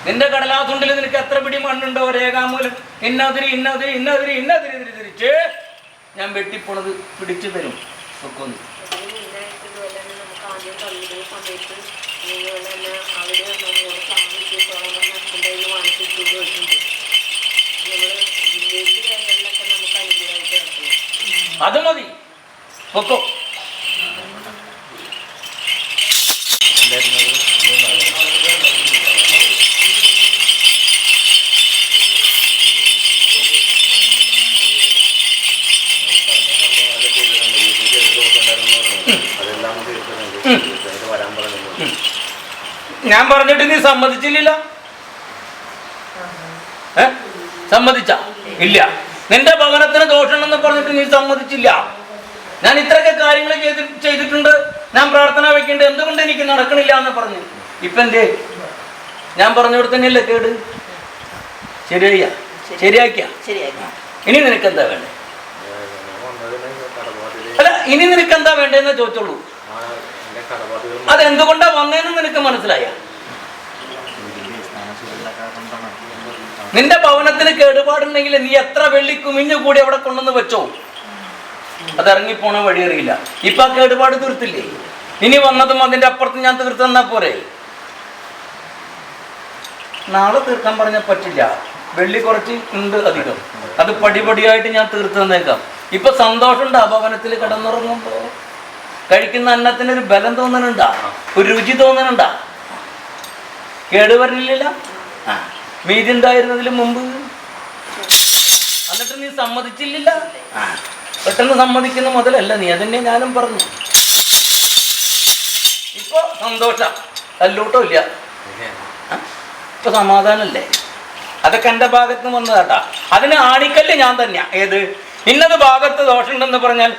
Speaker 2: നിന്റെ കടലാസുണ്ടിൽ നിനക്ക് എത്ര പിടി മണ്ണുണ്ടോ രേഖാമൂലം ഇന്നതിരി ഇന്നതിരി ഇന്നതിരി ഇന്നതിരി തിരിച്ച് ഞാൻ വെട്ടിപ്പോണത് പിടിച്ചു തരും. ഒക്കൊന്ന് അത് മതി. പൊക്കോ. ഞാൻ പറഞ്ഞിട്ട് നീ സമ്മതിച്ചില്ല. സമ്മതിച്ച ഇല്ല. നിന്റെ ഭവനത്തിന് ദോഷമെന്ന് പറഞ്ഞിട്ട് നീ സമ്മതിച്ചില്ല. ഞാൻ ഇത്രയൊക്കെ കാര്യങ്ങൾ ചെയ്തിട്ടുണ്ട്, ഞാൻ പ്രാർത്ഥന വയ്ക്കേണ്ടത് എന്തുകൊണ്ട് എനിക്ക് നടക്കണില്ല എന്ന് പറഞ്ഞു. ഇപ്പം എന്തേ? ഞാൻ പറഞ്ഞോട് തന്നെയല്ലേ കേട്? ശരിയാക്കിയ ഇനി നിനക്ക് എന്താ വേണ്ടേ? അല്ല, ഇനി നിനക്ക് എന്താ വേണ്ടതെന്ന് ചോദിച്ചോളൂ. അതെന്തുകൊണ്ടാ വന്നതെന്ന് നിനക്ക് മനസ്സിലായ? നിന്റെ ഭവനത്തിന് കേടുപാടുണ്ടെങ്കിൽ നീ എത്ര വെള്ളി കുമിഞ്ഞു കൂടി അവിടെ കൊണ്ടുവന്ന് വെച്ചോ, അതിറങ്ങിപ്പോണ വഴിയറിയില്ല. ഇപ്പൊ ആ കേടുപാട് തീർത്തില്ലേ? ഇനി വന്നതും അതിന്റെ അപ്പുറത്ത് ഞാൻ തീർത്തു തന്നാ പോരെ? നാളെ തീർക്കാൻ പറഞ്ഞാൽ പറ്റില്ല, വെള്ളി കുറച്ച് ഉണ്ട് അധികം, അത് പടിപടിയായിട്ട് ഞാൻ തീർത്തു തന്നേക്കാം. ഇപ്പൊ സന്തോഷമുണ്ട് ആ ഭവനത്തിൽ കിടന്നുറങ്ങുമ്പോ? കഴിക്കുന്ന അന്നത്തിനൊരു ബലം തോന്നണുണ്ടാ? ഒരു രുചി തോന്നണുണ്ടാ? കേടുവരലില്ല മീതി ഉണ്ടായിരുന്നതിന് മുമ്പ്. എന്നിട്ട് നീ സമ്മതിച്ചില്ല. പെട്ടെന്ന് സമ്മതിക്കുന്ന മുതലല്ല നീ, അതന്നെ ഞാനും പറഞ്ഞു. ഇപ്പൊ സന്തോഷം, തല്ലൂട്ടോ ഇല്ല, ഇപ്പൊ സമാധാനല്ലേ? അതൊക്കെ എൻ്റെ ഭാഗത്ത് നിന്ന് വന്നതാട്ടാ. അതിന് ആണിക്കല്ല് ഞാൻ തന്നെയാ. ഏത് ഇന്നത് ഭാഗത്ത് ദോഷമുണ്ടെന്ന് പറഞ്ഞാൽ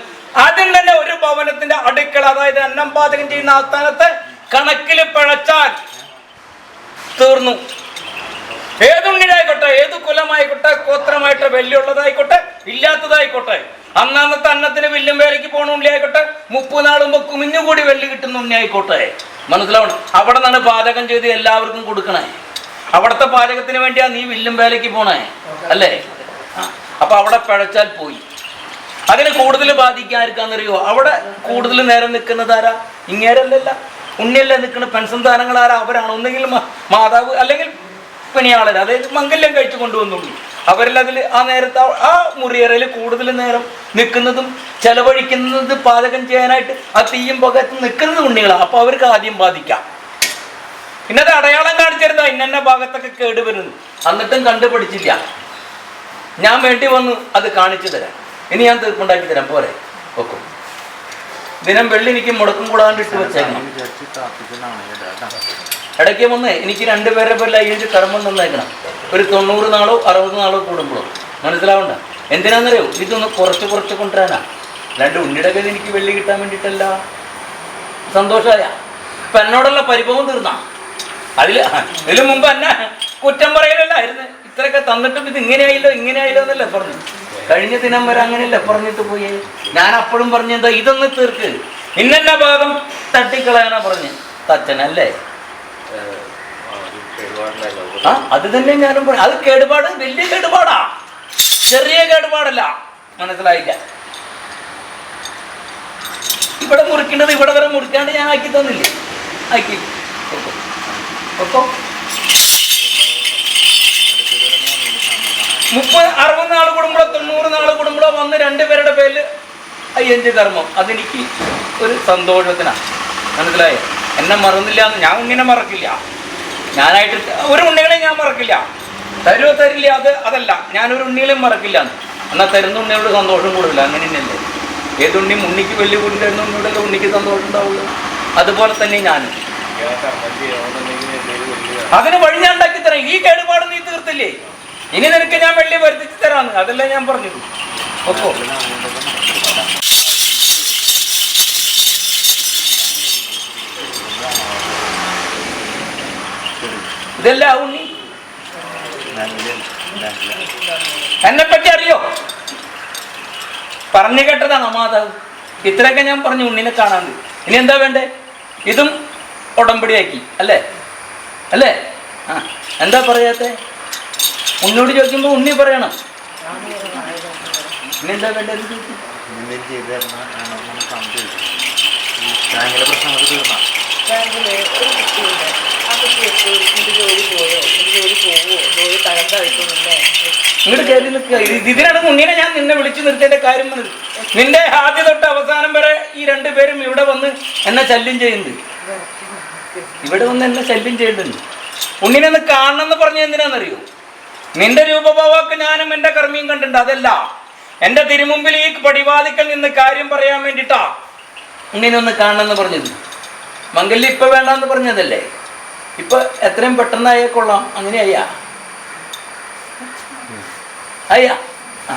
Speaker 2: ആദ്യം തന്നെ ഒരു ഭവനത്തിന്റെ അടുക്കള, അതായത് അന്നം പാചകം ചെയ്യുന്ന ആസ്ഥാനത്ത് കണക്കിൽ പിഴച്ചാൽ തീർന്നു. ഏതുണ്ണിയായിക്കോട്ടെ, ഏത് കുലമായിക്കോട്ടെ, ഗോത്രമായിട്ട് വെല്ലുള്ളതായിക്കോട്ടെ ഇല്ലാത്തതായിക്കോട്ടെ, അന്നത്തെ അന്നത്തിന് വില്ലും വേലയ്ക്ക് പോണ ഉണ്ണിയായിക്കോട്ടെ, 30 നാളുമ്പോ കുമിഞ്ഞുകൂടി വെള്ളി കിട്ടുന്ന ഉണ്ണിയായിക്കോട്ടെ, മനസ്സിലാവണം. അവിടെ നിന്നാണ് പാചകം ചെയ്ത് എല്ലാവർക്കും കൊടുക്കണേ. അവിടുത്തെ പാചകത്തിന് വേണ്ടിയാ നീ വില്ലും വേലയ്ക്ക് പോണേ, അല്ലേ? അപ്പൊ അവിടെ പിഴച്ചാൽ പോയി. അതിന് കൂടുതൽ ബാധിക്കാൻ ആർക്കാന്നറിയോ? അവിടെ കൂടുതൽ നേരം നിൽക്കുന്നത് ആരാ? ഇങ്ങേരല്ലല്ല, ഉണ്ണിയല്ലേ നിൽക്കുന്ന പെൻഷൻ താരങ്ങൾ ആരാ? അവരാണ്. ഒന്നെങ്കിൽ മാതാവ്, അല്ലെങ്കിൽ പണിയാളർ, അതായത് മംഗല്യം കഴിച്ചു കൊണ്ടുവന്നുള്ളൂ. അവരെല്ലാം അതിൽ ആ നേരത്തെ ആ മുറിയറയിൽ കൂടുതൽ നേരം നിൽക്കുന്നതും ചെലവഴിക്കുന്നത് പാചകം ചെയ്യാനായിട്ട് ആ തീയും പുകത്ത് നിൽക്കുന്നത് ഉണ്ണികളാണ്. അപ്പൊ അവർക്ക് ആദ്യം ബാധിക്കാം. പിന്നെ അത് അടയാളം കാണിച്ചിരുന്ന ഇന്ന ഭാഗത്തൊക്കെ കേടുവരുന്നു, എന്നിട്ടും കണ്ടുപിടിച്ചില്ല. ഞാൻ വേണ്ടി വന്നു അത് കാണിച്ചു തരാം. ഇനി ഞാൻ തീർപ്പുണ്ടാക്കി തരാം, പോരെ? ഓക്കെ. ദിനം വെള്ളി എനിക്ക് മുടക്കം കൂടാണ്ട് ഇട്ട് വെച്ചേക്കണം. ഇടയ്ക്ക് വന്ന് എനിക്ക് 2 പേരുടെ പേരിൽ 5 കർമ്മം തന്നേക്കണം. ഒരു 90 നാളോ 60 നാളോ കൂടുമ്പോഴോ. മനസ്സിലാവണ്ട. എന്തിനാണെന്നറിയോ? ഇതൊന്ന് കുറച്ച് കൊണ്ടുവരാനാ. 2 ഉണ്ണിയുടെ കയ്യിൽ എനിക്ക് വെള്ളി കിട്ടാൻ വേണ്ടിയിട്ടല്ല. സന്തോഷമായ ഇപ്പം എന്നോടുള്ള പരിഭവം തീർന്നാ. ഇതിനു മുമ്പ് എന്നെ കുറ്റം പറയലല്ലായിരുന്നു. ഇത്രയൊക്കെ തന്നിട്ടും ഇത് ഇങ്ങനെയായില്ലോ എന്നല്ലേ പറഞ്ഞു. കഴിഞ്ഞ ദിനം വരെ അങ്ങനെയല്ല പറഞ്ഞിട്ട് പോയേ. ഞാൻ അപ്പോഴും പറഞ്ഞെന്താ, ഇതൊന്ന് തീർക്ക്, ഇന്ന ഭാഗം തട്ടിക്കളയാനാ പറഞ്ഞ്. തച്ചനല്ലേ? അത് തന്നെ ഞാനും പറഞ്ഞു. അത് കേടുപാട് വലിയ കേടുപാടാ, ചെറിയ കേടുപാടല്ല. മനസ്സിലായില്ല? ഇവിടെ മുറിക്കേണ്ടത് ഇവിടെ വരെ മുറിക്കാണ്ട് ഞാൻ ആക്കി തന്നില്ലേ? ആക്കി ഒപ്പം 60 നാൾ കൂടുമ്പോഴോ 90 നാൾ കൂടുമ്പോഴോ വന്ന് 2 പേരുടെ പേരിൽ 5 കർമ്മം. അതെനിക്ക് ഒരു സന്തോഷത്തിനാണ്. മനസ്സിലായോ? എന്നെ മറന്നില്ല എന്ന്. ഞാൻ ഇങ്ങനെ മറക്കില്ല. ഞാനായിട്ട് ഒരു ഉണ്ണികളെ ഞാൻ മറക്കില്ല. തരുമോ തരില്ല അതല്ല, ഞാനൊരു ഉണ്ണികളെയും മറക്കില്ല. എന്നാൽ തരുന്ന ഉണ്ണിയോട് സന്തോഷം കൂടില്ല. അങ്ങനെ തന്നെയല്ലേ? ഏതുണ്ണിയും ഉണ്ണിക്ക് വലിയ കൂടി തരുന്ന ഉണ്ണിയോടല്ലേ ഉണ്ണിക്ക് സന്തോഷം ഉണ്ടാവുള്ളൂ. അതുപോലെ തന്നെ ഞാനും അതിന് വഴി ഞാൻ ഉണ്ടാക്കി തരാം. ഈ കേടുപാട് നീ തീർത്തില്ലേ, ഇനി നിനക്ക് ഞാൻ വെള്ളി വരുത്തിച്ച് തരാന്ന്. അതല്ല ഞാൻ പറഞ്ഞത്. ഒപ്പോ ഇതല്ല ഉണ്ണി. എന്നെപ്പറ്റി അറിയോ? പറഞ്ഞു കേട്ടതാണ് മാതാവ്. ഇത്രയൊക്കെ ഞാൻ പറഞ്ഞു ഉണ്ണിനെ കാണാണ്ട്. ഇനി എന്താ വേണ്ടേ? ഇതും ഉടമ്പടിയാക്കി അല്ലേ? അല്ലേ? ആ, എന്താ പറയാത്തെ? ഉണ്ണിയോട് ചോദിക്കുമ്പോൾ ഉണ്ണി പറയണം. ഇനി എന്താ വേണ്ടത്? ഇങ്ങോട്ട് കയറി നിൽക്കുക. ഇതിനാണ് ഉണ്ണിനെ ഞാൻ നിന്നെ വിളിച്ചു നിർത്തേണ്ട കാര്യം. നിന്റെ ആദ്യം തൊട്ട് അവസാനം വരെ ഈ 2 പേരും ഇവിടെ വന്ന് എന്നെ ശല്യം ചെയ്യുന്നുണ്ട്. ഇവിടെ വന്ന് എന്നെ ശല്യം ചെയ്യുന്നുണ്ട്. ഉണ്ണിനെ ഒന്ന് കാണണം എന്ന് പറഞ്ഞ എന്തിനാണെന്നറിയോ? നിന്റെ രൂപഭാവമൊക്കെ ഞാനും എൻ്റെ കർമ്മിയും കണ്ടിട്ടുണ്ട്. അതല്ല, എൻ്റെ തിരുമുമ്പിൽ ഈ പടിവാതിക്കൽ നിന്ന് കാര്യം പറയാൻ വേണ്ടിയിട്ടാ ഉണ്ണിനെ ഒന്ന് കാണണം എന്ന് പറഞ്ഞത്. മംഗല്യം ഇപ്പൊ വേണ്ടെന്ന് പറഞ്ഞതല്ലേ? ഇപ്പൊ എത്രയും പെട്ടെന്നായേ കൊള്ളാം. അങ്ങനെ അയ്യാ ആ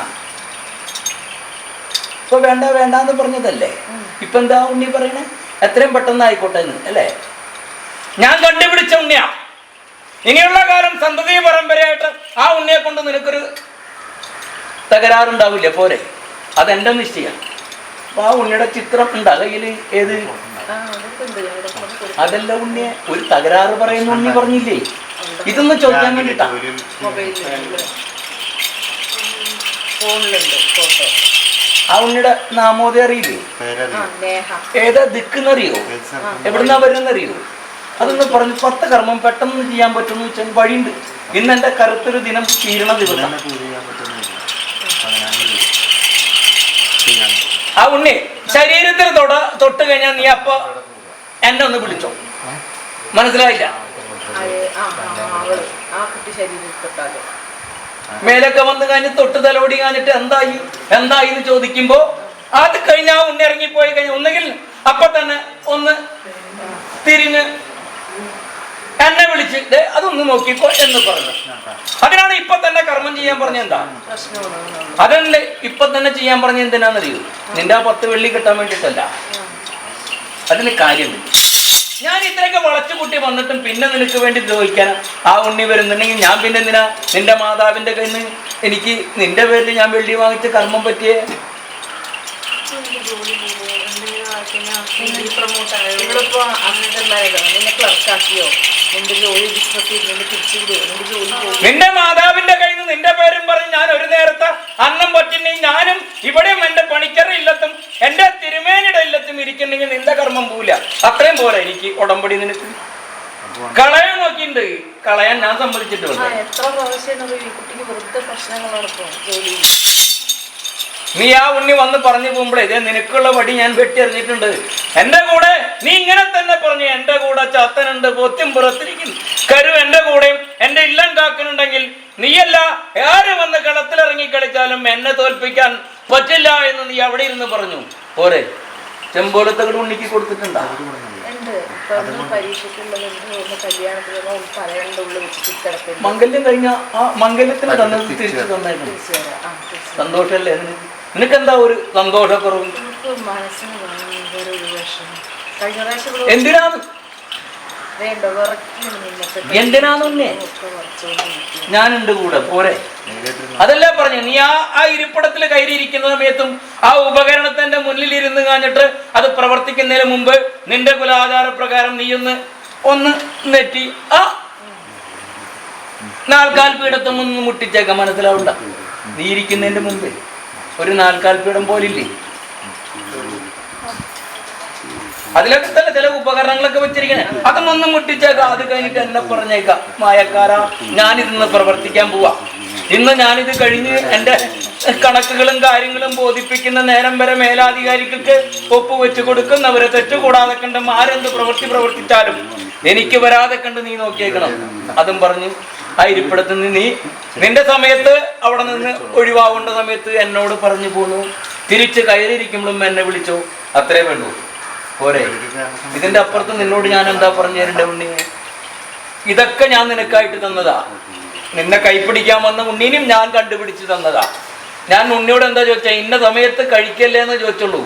Speaker 2: ഇപ്പൊ വേണ്ട വേണ്ട എന്ന് പറഞ്ഞതല്ലേ, ഇപ്പൊ എന്താ ഉണ്ണി പറയണേ? എത്രയും പെട്ടെന്ന് ആയിക്കോട്ടെ എന്ന് അല്ലേ? ഞാൻ കണ്ടുപിടിച്ച ഉണ്ണിയാ. ഇനിയുള്ള കാലം സന്തതി പരമ്പരയായിട്ട് ആ ഉണ്ണിയെ കൊണ്ട് നിനക്കൊരു തകരാറുണ്ടാവില്ല, പോരെ? അതെന്റെ നിശ്ചയം. അപ്പൊ ആ ഉണ്ണിയുടെ ചിത്രം ഉണ്ടാ കയ്യിൽ? ഏത്? അതല്ല ഉണ്ണിയെ ഒരു തകരാറ് പറയുന്ന ഉണ്ണി പറഞ്ഞില്ലേ? ഇതൊന്ന് ചോദിക്കാൻ വേണ്ടിട്ടാ. ആ ഉണ്ണിയുടെ നാമോദയം അറിയില്ലേ? ഏതാ ദിക്കെന്നറിയോ? എവിടുന്നാ വരുന്നറിയോ? അതൊന്ന് പറഞ്ഞു. 10 കർമ്മം പെട്ടെന്ന് ചെയ്യാൻ പറ്റുമെന്ന് വെച്ചാൽ വഴിയുണ്ട്. ഇന്ന് എന്റെ കറുത്തൊരു ദിനം തീരണ ദിവസം. ആ ഉണ്ണി ശരീരത്തിൽ തൊട്ട് കഴിഞ്ഞാൽ നീ അപ്പൊ എന്നെ ഒന്ന് വിളിച്ചോ. മനസ്സിലായില്ല? മേലൊക്കെ വന്ന് കഴിഞ്ഞ് തൊട്ട് തലോടി കഴിഞ്ഞിട്ട് എന്തായി എന്തായി എന്ന് ചോദിക്കുമ്പോ അത് കഴിഞ്ഞാൽ ആ ഉണ്ണി ഇറങ്ങിപ്പോയി കഴിഞ്ഞാൽ ഒന്നുകിൽ അപ്പൊ തന്നെ ഒന്ന് തിരിഞ്ഞ് എന്നെ വിളിച്ച് അതൊന്ന് നോക്കിക്കോ എന്ന് പറഞ്ഞു. അതിനാണ് ഇപ്പൊ തന്നെ കർമ്മം ചെയ്യാൻ പറഞ്ഞ. എന്താ അതല്ലേ ഇപ്പൊ തന്നെ ചെയ്യാൻ പറഞ്ഞ? എന്തിനാന്നറിയോ? നിന്റെ ആ 10 വെള്ളി കിട്ടാൻ വേണ്ടിട്ടല്ല. അതിന് കാര്യമുണ്ട്. ഞാൻ ഇത്രയൊക്കെ വളച്ചു കൂട്ടി വന്നിട്ടും പിന്നെ നിനക്ക് വേണ്ടി ദ്രോഹിക്കാൻ ആ ഉണ്ണി വരുന്നുണ്ടെങ്കിൽ ഞാൻ പിന്നെ എന്തിനാ നിന്റെ മാതാവിന്റെ കയ്യിൽ നിന്ന് എനിക്ക് നിന്റെ പേരിൽ ഞാൻ വെള്ളി വാങ്ങിച്ച് കർമ്മം പറ്റിയേ? നിന്റെ മാതാവിന്റെ കയ്യിൽ നിന്ന് നിന്റെ പേരും പറഞ്ഞ് ഞാൻ ഒരു നേരത്തെ അന്നം പറ്റുന്നെങ്കിൽ ഞാനും ഇവിടെയും എന്റെ പണിക്കറ ഇല്ലത്തും എന്റെ തിരുമേനിയുടെ ഇല്ലത്തും ഇരിക്കുന്നെങ്കിൽ നിന്റെ കർമ്മം പോവില്ല. അത്രയും പോരാ എനിക്ക് ഉടമ്പടി. നിനക്ക് കളയാൻ നോക്കിയിട്ടുണ്ട്, കളയാൻ ഞാൻ സമ്മതിച്ചിട്ടുണ്ട്. നീ ആ ഉണ്ണി വന്ന് പറഞ്ഞു പോകുമ്പോഴേ ഇതേ നിനക്കുള്ള വടി ഞാൻ വെട്ടിയെറിഞ്ഞിട്ടുണ്ട്. എന്റെ കൂടെ നീ ഇങ്ങനെ തന്നെ പറഞ്ഞു, എന്റെ കൂടെ ചാത്തനുണ്ട്, പോത്തും പുറത്തിരിക്കുന്നു, കരു എന്റെ കൂടെയും എന്റെ ഇല്ലം കാക്കുന്നുണ്ടെങ്കിൽ നീയല്ല ആര് വന്ന് കളത്തിലിറങ്ങി കളിച്ചാലും എന്നെ തോൽപ്പിക്കാൻ പറ്റില്ല എന്ന് നീ അവിടെ ഇരുന്ന് പറഞ്ഞു. പോരെ? ചെമ്പോലത്തെ കൂടെ ഉണ്ണിക്ക് കൊടുത്തിട്ടുണ്ടാ? മംഗല്യം കഴിഞ്ഞ ആ മംഗല്യത്തിന് തന്നത് തിരിച്ചു തന്നായിരുന്നു. സന്തോഷല്ലേ? നിനക്കെന്താ ഒരു സന്തോഷക്കുറവ്? എന്തിനാണ് എന്തിനാന്നുണ്ണേ? ഞാനുണ്ട് കൂടെ, പോരെ? അതല്ലേ പറഞ്ഞു. നീ ആ ഇരിപ്പിടത്തിൽ കയറിയിരിക്കുന്ന സമയത്തും ആ ഉപകരണത്തിന്റെ മുന്നിൽ ഇരുന്ന് കാഞ്ഞിട്ട് അത് പ്രവർത്തിക്കുന്നതിന് മുമ്പ് നിന്റെ കുലാചാര പ്രകാരം നീ ഒന്ന് നെറ്റി ആ നാൽക്കാൽ പീഠത്തും ഒന്ന് മുട്ടിച്ചേക്കാം. മനസ്സിലാവണ്ട? നീ ഇരിക്കുന്നതിന്റെ മുമ്പ് ഒരു നാൽക്കാൽ പീഠം പോലില്ലേ? അതിലൊക്കെ തന്നെ ചില ഉപകരണങ്ങളൊക്കെ വെച്ചിരിക്കണേ. അതൊന്നും മുട്ടിച്ചേക്കാം. അത് കഴിഞ്ഞിട്ട് എന്നെ പറഞ്ഞേക്കാം, മായക്കാരാ ഞാനിതിന്ന് പ്രവർത്തിക്കാൻ പോവാ. ഇന്ന് ഞാനിത് കഴിഞ്ഞ് എൻ്റെ കണക്കുകളും കാര്യങ്ങളും ബോധിപ്പിക്കുന്ന നേരം വരെ മേലാധികാരികൾക്ക് ഒപ്പുവെച്ച് കൊടുക്കുന്നവരെ തെറ്റുകൂടാതെ കണ്ട് ആരെന്ത് പ്രവർത്തിച്ചാലും എനിക്ക് വരാതെ കണ്ട് നീ നോക്കിയേക്കണം. അതും പറഞ്ഞ് ആ ഇരിപ്പിടത്ത് നിന്ന് നീ നിന്റെ സമയത്ത് അവിടെ നിന്ന് ഒഴിവാകേണ്ട സമയത്ത് എന്നോട് പറഞ്ഞു പോന്നു. തിരിച്ച് കയറിയിരിക്കുമ്പോഴും എന്നെ വിളിച്ചോ. അത്രേ വേണ്ടൂ, പോരെ? ഇതിന്റെ അപ്പുറത്ത് നിന്നോട് ഞാൻ എന്താ പറഞ്ഞു തരേണ്ട ഉണ്ണി? ഇതൊക്കെ ഞാൻ നിനക്കായിട്ട് തന്നതാ. നിന്നെ കൈപ്പിടിക്കാൻ വന്ന ഉണ്ണീനും ഞാൻ കണ്ടുപിടിച്ച് തന്നതാ. ഞാൻ ഉണ്ണിയോട് എന്താ ചോദിച്ചാ? ഇന്ന സമയത്ത് കഴിക്കല്ലേ എന്ന് ചോദിച്ചുള്ളൂ.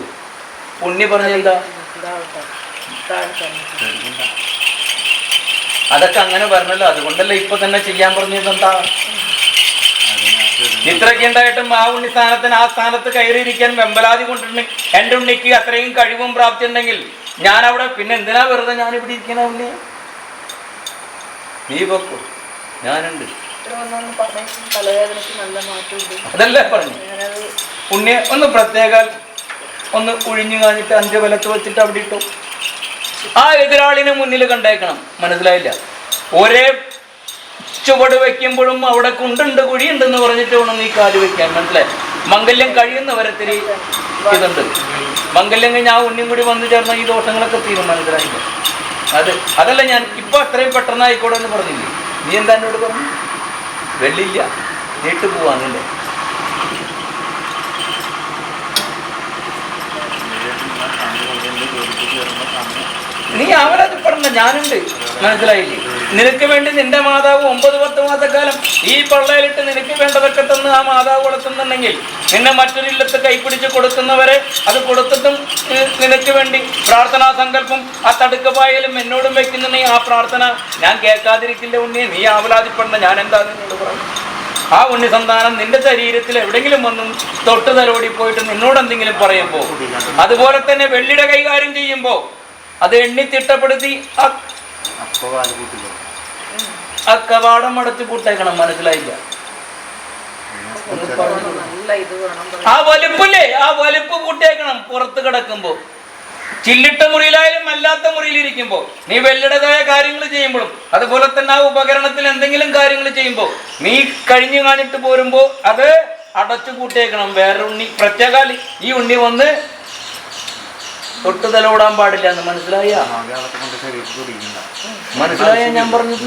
Speaker 2: ഉണ്ണി പറഞ്ഞെന്താ? അതൊക്കെ അങ്ങനെ പറഞ്ഞല്ലോ. അതുകൊണ്ടല്ലേ ഇപ്പൊ തന്നെ ചെയ്യാൻ പറഞ്ഞതെന്താ? ഇത്രയൊക്കെ ഉണ്ടായിട്ടും ആ ഉണ്ണി സ്ഥാനത്തിന് ആ സ്ഥാനത്ത് കയറിയിരിക്കാൻ വെമ്പലാതി കൊണ്ടിട്ടുണ്ടെങ്കിൽ എൻ്റെ ഉണ്ണിക്ക് അത്രയും കഴിവും പ്രാപ്തി ഉണ്ടെങ്കിൽ ഞാൻ അവിടെ പിന്നെ എന്തിനാ വെറുതെ ഞാൻ ഇവിടെ ഇരിക്കണ? ഉണ്ണി നീ വെക്കൂ, ഞാനുണ്ട്. അതല്ലേ പറഞ്ഞു. ഉണ്ണിയെ ഒന്ന് പ്രത്യേക ഒന്ന് ഒഴിഞ്ഞു കാണിട്ട് 5 വലത്ത് വെച്ചിട്ട് അവിടെ ഇട്ടു. ആ എതിരാളിനെ മുന്നിൽ കണ്ടേക്കണം. മനസ്സിലായില്ല? ഒരേ ചുവട് വെക്കുമ്പോഴും അവിടെ കുണ്ടുണ്ട് കുഴിയുണ്ടെന്ന് പറഞ്ഞിട്ട് വേണം നീ കാല് വെക്കാൻ. മനസ്സിലായി? മംഗല്യം കഴിയുന്നവരത്തിരി ഇതുണ്ട്. മംഗല്യം കഴിഞ്ഞ് ആ ഉണ്ണിയും കൂടി വന്നു ചേർന്ന ഈ ദോഷങ്ങളൊക്കെ തീരും. മനസ്സിലായില്ല? അതല്ല ഞാൻ ഇപ്പൊ അത്രയും പെട്ടെന്നായിക്കോടെ എന്ന് പറഞ്ഞില്ലേ? നീ എന്താ എന്നോട് പറഞ്ഞു? വെള്ളില്ല, നീട്ടു പോവാന്നല്ലേ? നീ അവരത് പറഞ്ഞ ഞാനുണ്ട്. മനസ്സിലായില്ലേ? നിനക്ക് വേണ്ടി നിന്റെ മാതാവ് 9-10 മാസക്കാലം ഈ പള്ളയിലിട്ട് നിനക്ക് വേണ്ടതൊക്കെ തന്ന് ആ മാതാവ് വളർത്തുന്നുണ്ടെങ്കിൽ നിന്നെ മറ്റൊരു ഇല്ലത്ത് കൈപ്പിടിച്ച് കൊടുക്കുന്നവരെ അത് കൊടുത്തിട്ടും നിനക്ക് വേണ്ടി പ്രാർത്ഥനാ സങ്കല്പം ആ തടുക്കപ്പായാലും എന്നോടും വെക്കുന്നുണ്ടെങ്കിൽ ആ പ്രാർത്ഥന ഞാൻ കേൾക്കാതിരിക്കില്ല ഉണ്ണിയെ, നീ ആവലാതിപ്പെടണം. ഞാൻ എന്താ നിന്നോട് പറഞ്ഞു? ആ ഉണ്ണി സന്താനം നിന്റെ ശരീരത്തിൽ എവിടെയെങ്കിലും വന്നും തൊട്ട് തലോടി പോയിട്ട് നിന്നോട് എന്തെങ്കിലും പറയുമ്പോൾ, അതുപോലെ തന്നെ വെള്ളിയുടെ കൈകാര്യം ചെയ്യുമ്പോൾ അത് എണ്ണി തിട്ടപ്പെടുത്തി ആ കവാടം അടച്ചു പൂട്ടേക്കണം. മനസ്സിലായില്ല? ആ വലിപ്പില്ലേ, ആ വലിപ്പ് കൂട്ടേക്കണം. പുറത്ത് കിടക്കുമ്പോ ചില്ലിട്ട മുറിയിലായാലും അല്ലാത്ത മുറിയിലിരിക്കുമ്പോൾ നീ വെള്ളിയുടേതായ കാര്യങ്ങൾ ചെയ്യുമ്പോഴും അതുപോലെ തന്നെ ആ ഉപകരണത്തിൽ എന്തെങ്കിലും കാര്യങ്ങൾ ചെയ്യുമ്പോൾ നീ കഴിഞ്ഞു കാണിട്ട് പോരുമ്പോ അത് അടച്ചു കൂട്ടേക്കണം. വേറെ ഉണ്ണി പ്രത്യേക ഈ ഉണ്ണി വന്ന് തൊട്ട് തലോടാൻ പാടില്ല എന്ന് മനസ്സിലായ? ഞാൻ പറഞ്ഞത്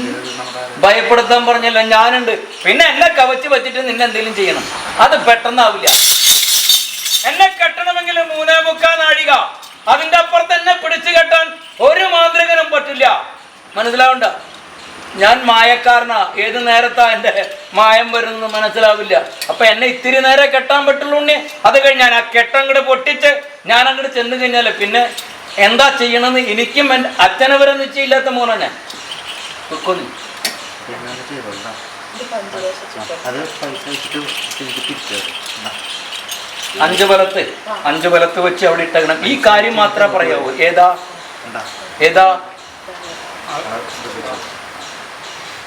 Speaker 2: ഭയപ്പെടുത്താൻ പറഞ്ഞല്ല, ഞാനുണ്ട്. പിന്നെ എന്നെ കവച്ച് വെച്ചിട്ട് നിന്നെ എന്തെങ്കിലും ചെയ്യണം, അത് പെട്ടെന്നാവില്ല. എന്നെ കെട്ടണമെങ്കിൽ 3.25 നാഴിക, അതിന്റെ അപ്പുറത്ത് എന്നെ പിടിച്ചു കെട്ടാൻ ഒരു മാന്ത്രികനും പറ്റില്ല. മനസ്സിലാവണ്ട? ഞാൻ മായക്കാരനാ. ഏത് നേരത്താ എന്റെ മായം വരുന്നത് മനസ്സിലാവില്ല. അപ്പൊ എന്നെ ഇത്തിരി നേരെ കെട്ടാൻ പറ്റുള്ളൂ ഉണ്ണി. അത് കഴിഞ്ഞ് ഞാൻ ആ കെട്ടങ്ങോട്ട് പൊട്ടിച്ച് ഞാൻ അങ്ങോട്ട് ചെന്ന് കഴിഞ്ഞാല് പിന്നെ എന്താ ചെയ്യണമെന്ന് എനിക്കും എൻ്റെ അച്ഛനെ വരെ നിശ്ചയില്ലാത്ത മോനെ കൊന്നു. 5 ബലത്ത് വെച്ച് അവിടെ ഇട്ടണം. ഈ കാര്യം മാത്രമേ പറയാവൂ. ഏതാ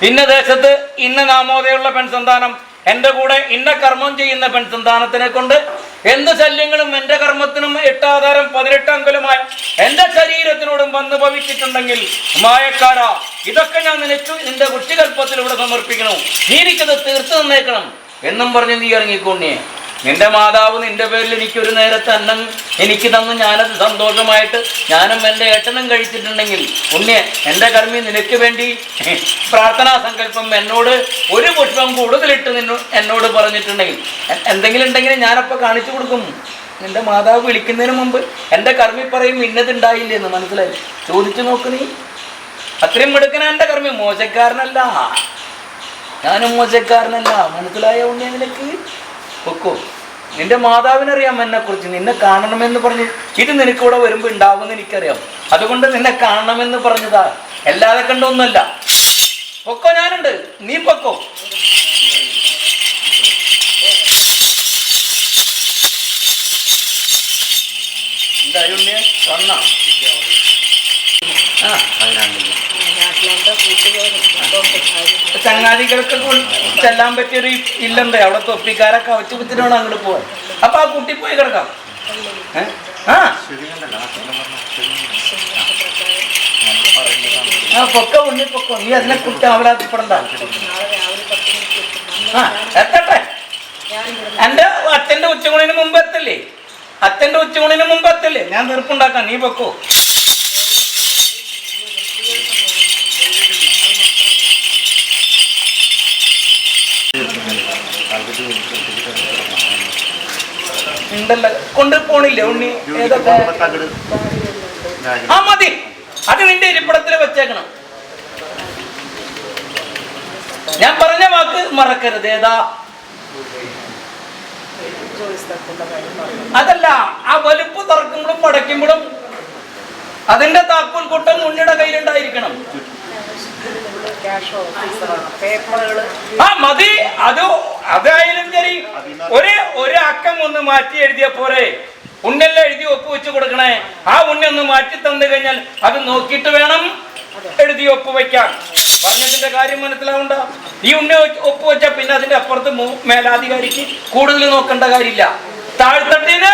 Speaker 2: ഇന്ന ദേശത്ത് ഇന്ന നാമോദയുള്ള പെൺസന്താനം എൻ്റെ കൂടെ ഇന്ന കർമ്മം ചെയ്യുന്ന പെൺസന്താനത്തിനെ കൊണ്ട് എന്ത് ശല്യങ്ങളും എൻ്റെ കർമ്മത്തിനും 8 ആധാരം 18 അങ്കുലമായ എൻ്റെ ശരീരത്തിനോടും വന്നു ഭവിച്ചിട്ടുണ്ടെങ്കിൽ മായക്കാരാ, ഇതൊക്കെ ഞാൻ നിനക്ക് നിന്റെ കുട്ടികൽപ്പത്തിലൂടെ സമർപ്പിക്കണോ, നീ എനിക്കത് തീർത്തു തന്നേക്കണം എന്നും പറഞ്ഞ് നീ ഇറങ്ങിക്കൊണ്ടേ. നിന്റെ മാതാവ് നിന്റെ പേരിൽ എനിക്കൊരു നേരത്തെ അന്നം എനിക്ക് തന്നു, ഞാനത് സന്തോഷമായിട്ട് ഞാനും എൻ്റെ ഏട്ടനും കഴിച്ചിട്ടുണ്ടെങ്കിൽ ഉണ്ണിയെ എൻ്റെ കർമ്മി നിനക്ക് വേണ്ടി പ്രാർത്ഥനാ സങ്കല്പം എന്നോട് ഒരു പുഷ്പം കൂടുതലിട്ട് എന്നോട് പറഞ്ഞിട്ടുണ്ടെങ്കിൽ എന്തെങ്കിലും ഉണ്ടെങ്കിൽ ഞാനപ്പോൾ കാണിച്ചു കൊടുക്കും. നിന്റെ മാതാവ് വിളിക്കുന്നതിന് മുമ്പ് എൻ്റെ കർമ്മി പറയും ഇന്നതുണ്ടായില്ലേ എന്ന്. മനസ്സിലായി? ചോദിച്ചു നോക്ക് നീ. അത്രയും മിടുക്കനാ എൻ്റെ കർമ്മി. മോശക്കാരനല്ല, ഞാനും മോശക്കാരനല്ല. മനസ്സിലായ ഉണ്ണി നിനക്ക്? ഒക്കോ നിന്റെ മാതാവിനറിയാം എന്നെക്കുറിച്ച്. നിന്നെ കാണണമെന്ന് പറഞ്ഞു ഇത് നിനക്കിവിടെ വരുമ്പോൾ ഉണ്ടാവുമെന്ന് എനിക്കറിയാം. അതുകൊണ്ട് നിന്നെ കാണണമെന്ന് പറഞ്ഞതാ, അല്ലാതെ കണ്ടൊന്നുമല്ല. പൊക്കോ, ഞാനുണ്ട്, നീ പൊക്കോ. എന്തായാലും വന്നാ ചങ്ങാതികൾക്ക് ചെല്ലാൻ പറ്റിയൊരു ഇല്ലണ്ടേ അവിടെ, തൊപ്പിക്കാരൊക്കെ കവച്ച് കുത്തിട്ട് വേണം അങ്ങോട്ട് പോവാൻ. അപ്പൊ ആ കുട്ടി പോയി കിടക്കാം. പൊക്ക ഉണ്ണി പൊക്കോ, നീ അതിനെ കുട്ടി അവലാതിപ്പെടണ്ട. എത്തട്ടെ, എന്റെ അച്ഛന്റെ ഉച്ചകൂണിന് മുമ്പ് എത്തല്ലേ, അച്ഛന്റെ ഉച്ചകൂണിന് മുമ്പ് എത്തല്ലേ, ഞാൻ തീർപ്പുണ്ടാക്കാം. നീ പൊക്കോ. ഉണ്ടല്ല, കൊണ്ട് പോണില്ലേ ഉണ്ണി? ഏതൊക്കെ ആ മതി, അത് നിന്റെ ഇരിപ്പിടത്തിൽ വെച്ചേക്കണം. ഞാൻ പറഞ്ഞ വാക്ക് മറക്കരുത്. ഏതാ? അതല്ല, ആ വലുപ്പ് തുറക്കുമ്പോഴും പടയ്ക്കുമ്പോഴും അതിന്റെ താക്കോൽ കൂട്ടം ഉണ്ണിയുടെ കയ്യിലുണ്ടായിരിക്കണം. ആ മതി, അതായാലും ശരി. ഒരു അക്കം ഒന്ന് മാറ്റി എഴുതിയ പോരെ. ഉണ്ണെല്ലാം എഴുതി ഒപ്പുവെച്ച് കൊടുക്കണേ. ആ ഉണ്ണി ഒന്ന് മാറ്റി തന്നു കഴിഞ്ഞാൽ അത് നോക്കിയിട്ട് വേണം എഴുതി ഒപ്പുവെക്കാൻ. പറഞ്ഞതിന്റെ കാര്യം മനസ്സിലാവണ്ട. ഈ ഉണ്ണി ഒപ്പുവെച്ചാ പിന്നെ അതിന്റെ അപ്പുറത്ത് മേലാധികാരിക്ക് കൂടുതൽ നോക്കേണ്ട കാര്യമില്ല. താഴ്ത്തട്ടിന്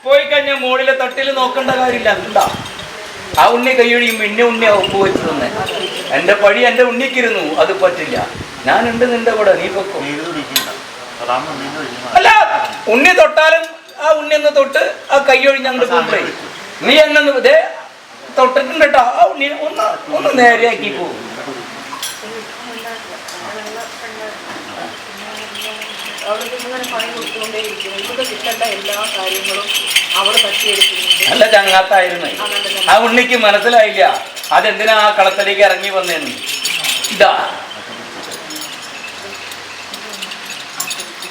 Speaker 2: പോയി കഴിഞ്ഞാൽ മുകളിലെ തട്ടിൽ നോക്കേണ്ട കാര്യമില്ല. എന്താ ആ ഉണ്ണി കൈയൊഴിയും പിന്നെ ഉണ്ണിയാ ഒപ്പുവെച്ച് തന്നെ. എന്റെ പഴി എന്റെ ഉണ്ണിക്കിരുന്നു, അത് പറ്റില്ല. ഞാനുണ്ട് നിന്റെ കൂടെ, നീ പൊക്കോ. അല്ല, ഉണ്ണി തൊട്ടാലും ആ ഉണ്ണി ഒന്ന് തൊട്ട് ആ കൈയൊഴിഞ്ഞ് അങ്ങോട്ട് പോകുമ്പോഴേ നീ എന്നെ ഇതേ തൊട്ടിട്ടുണ്ട് കേട്ടോ. ആ ഉണ്ണി ഒന്ന് നേരെയാക്കി പോകും. നല്ല ചങ്ങാത്തായിരുന്നു. ആ ഉണ്ണിക്ക് മനസ്സിലായില്ല അതെന്തിനാ ആ കളത്തിലേക്ക് ഇറങ്ങി വന്നേന്ന്. ഇതാ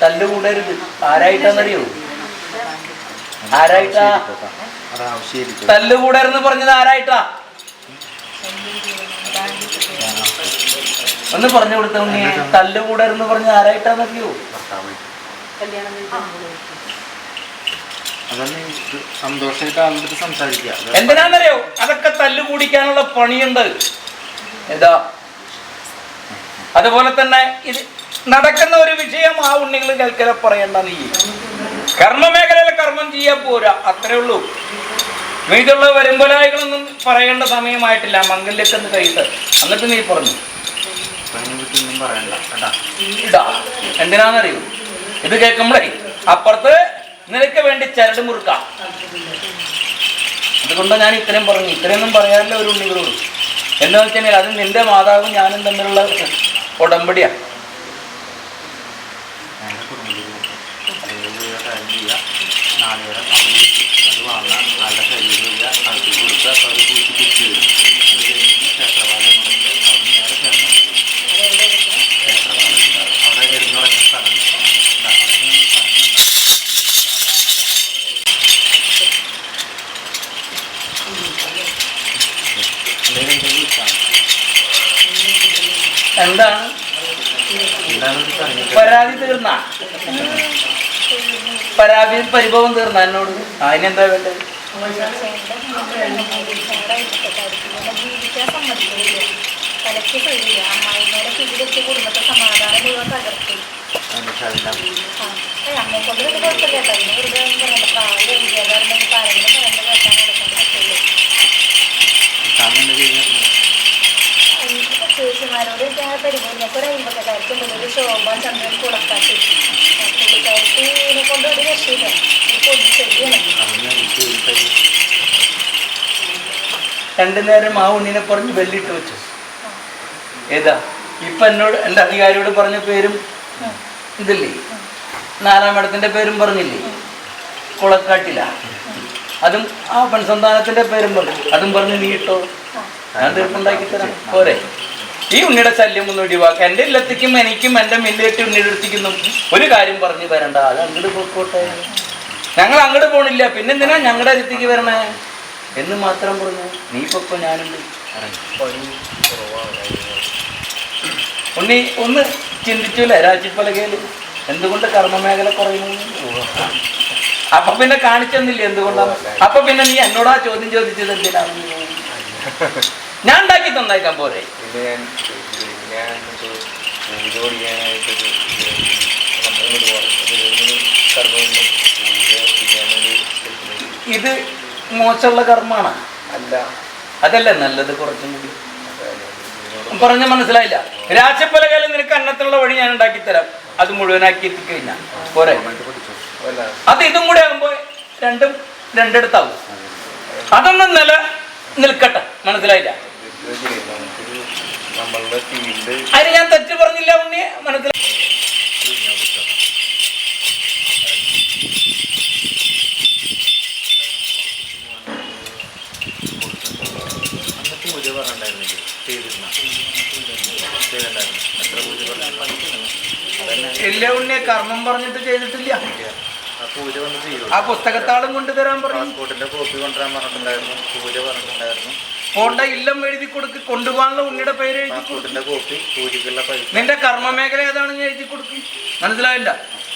Speaker 2: തല്ലുകൂടരുത്. ആരായിട്ടാന്നറിയോ? ആരായിട്ടാ തല്ലുകൂടരുന്ന് പറഞ്ഞത്? ആരായിട്ടാ? ഒന്ന് പറഞ്ഞു കൊടുത്ത ഉണ്ണിയെ. തല്ലുകൂടരുന്ന് പറഞ്ഞത് ആരായിട്ടാന്നറിയോ?
Speaker 3: സന്തോഷമായിട്ട് സംസാരിക്കുക.
Speaker 2: എന്തിനാന്നറിയോ? അതൊക്കെ തല്ലുകൂടിക്കാനുള്ള പണിയുണ്ട്. ഏതാ അതുപോലെ തന്നെ ഇത് നടക്കുന്ന ഒരു വിഷയം ആ ഉണ്ണികൾ കേൾക്കല പറയണ്ട. നീ കർമ്മമേഖലയിൽ കർമ്മം ചെയ്യാൻ പോരാ, അത്രേ ഉള്ളൂ. ഇതുള്ള വരുമ്പലായികളൊന്നും പറയേണ്ട സമയമായിട്ടില്ല. മംഗല്യക്കെന്ന് കൈട്ട് എന്നിട്ട് നീ പറഞ്ഞു ഇതാ. എന്തിനാന്നറിയോ? ഇത് കേൾക്കുമ്പോഴേ അപ്പുറത്ത് നിനക്ക് വേണ്ടി ചരട് മുറുക്കാം. അതുകൊണ്ടാണ് ഞാൻ ഇത്രയും പറഞ്ഞു. ഇത്രയൊന്നും പറയാറില്ല ഒരു ഉണ്ണികളോട്. എന്താ വെച്ചാൽ അത് നിന്റെ മാതാവും ഞാനും തമ്മിലുള്ള ഉടമ്പടിയാണ്.
Speaker 3: നാളികേരം അത് വാങ്ങാൻ നല്ല ശരീരം അടുത്ത് കൊടുക്കുക. അപ്പോൾ അത് കൂട്ടി തിരിച്ചു വരും. അത് കഴിഞ്ഞ് ക്ഷേത്രപാലം അവിടെ നേരെ ചേർന്നാൽ ക്ഷേത്രപാലം ഉണ്ടാകും. അവിടെ എഴുന്നൂറൊക്കെ സ്ഥലമുണ്ട്.
Speaker 2: എന്താണ് പരാതി തീർന്ന? പരാതി പരിഭവം തീർന്ന എന്നോട്? അതിനെന്താ വേണ്ടത്?
Speaker 4: ചേച്ചിമാരോട് പരിപാടിയൊക്കെ ഒരു അമ്പത്തക്കാർക്ക് മുതൽ ശോഭ ചന്ദ്രൻ കുളക്കാട്ടി പുള്ളിക്കാരത്തിനെ കൊണ്ട് ഒരു രക്ഷയില്ല.
Speaker 2: രണ്ടു നേരം ആ ഉണ്ണിനെ പറഞ്ഞ് വെല്ലിട്ട് വെച്ചു. ഏതാ ഇപ്പൊ എന്നോട് എൻ്റെ അധികാരിയോട് പറഞ്ഞ പേരും ഇതില്ലേ? 4-ാം ഇടത്തിന്റെ പേരും പറഞ്ഞില്ലേ? കുളക്കാട്ടില. അതും ആ പെൺസന്താനത്തിന്റെ പേരും പറഞ്ഞു. അതും പറഞ്ഞ് നീ ഇട്ടോ, ഞാൻ തീർപ്പുണ്ടാക്കി തരാം. പോരെ? ഈ ഉണ്ണിയുടെ ശല്യം ഒന്ന് ഒഴിവാക്കുക. എൻ്റെ ഇല്ലത്തേക്കും എനിക്കും എൻ്റെ മില്ലേറ്റ് ഉണ്ണിയുടെ അടുത്തേക്കൊന്നും ഒരു കാര്യം പറഞ്ഞു തരണ്ട. അത് അങ്ങോട്ട് പോയിക്കോട്ടെ. ഞങ്ങൾ അങ്ങോട്ട് പോണില്ല, പിന്നെന്തിനാ ഞങ്ങളുടെ അടുത്തേക്ക് വരണേ എന്ന് മാത്രം പറഞ്ഞു. നീ പൊക്കോ, ഞാനുണ്ട്. ഉണ്ണി ഒന്ന് ചിന്തിച്ചൂല്ലേ രാശിപ്പലകയിൽ എന്തുകൊണ്ട് കർമ്മമേഖല കുറയുന്നു? അപ്പൊ പിന്നെ കാണിച്ചെന്നില്ല എന്തുകൊണ്ടാണ്? അപ്പൊ പിന്നെ നീ എന്നോടാ ചോദ്യം ചോദിച്ചത് എന്തിനാണ്? ഞാൻ ഉണ്ടാക്കി തന്നേക്കാൻ പോരെ? ഇത് മോശമുള്ള കർമ്മമാണ്.
Speaker 3: അല്ല,
Speaker 2: അതല്ലേ നല്ലത്? കുറച്ചും കൂടി പറഞ്ഞ മനസ്സിലായില്ല. രാശിപ്പലകയിൽ നിനക്ക് അന്നത്തിനുള്ള വഴി ഞാൻ ഉണ്ടാക്കി തരാം. അത് മുഴുവനാക്കി എത്തിക്കഴിഞ്ഞാൽ പോരെ? അത് ഇതും കൂടെ ആകുമ്പോ രണ്ടും രണ്ടിടത്താവും. അതൊന്നും നിൽക്കട്ടെ. മനസ്സിലായില്ല? അതിന് ഞാൻ തെറ്റ് പറഞ്ഞില്ല ഉണ്ണിയെ. മനസ്സിലായി? ഇല്ല ഉണ്ണിയെ കർമ്മം പറഞ്ഞിട്ട് ചെയ്തിട്ടില്ല. ആ പുസ്തകത്താളും കൊണ്ടുതരാൻ പറഞ്ഞു. പോണ്ട ഇല്ലം എഴുതി കൊടുക്ക്. കൊണ്ടുപോകാനുള്ള ഉണ്ണിയുടെ പേര് എഴുതി കൊടുക്കും. നിന്റെ കർമ്മമേഖല ഏതാണെന്ന് എഴുതി കൊടുക്കും. മനസ്സിലായില്ല?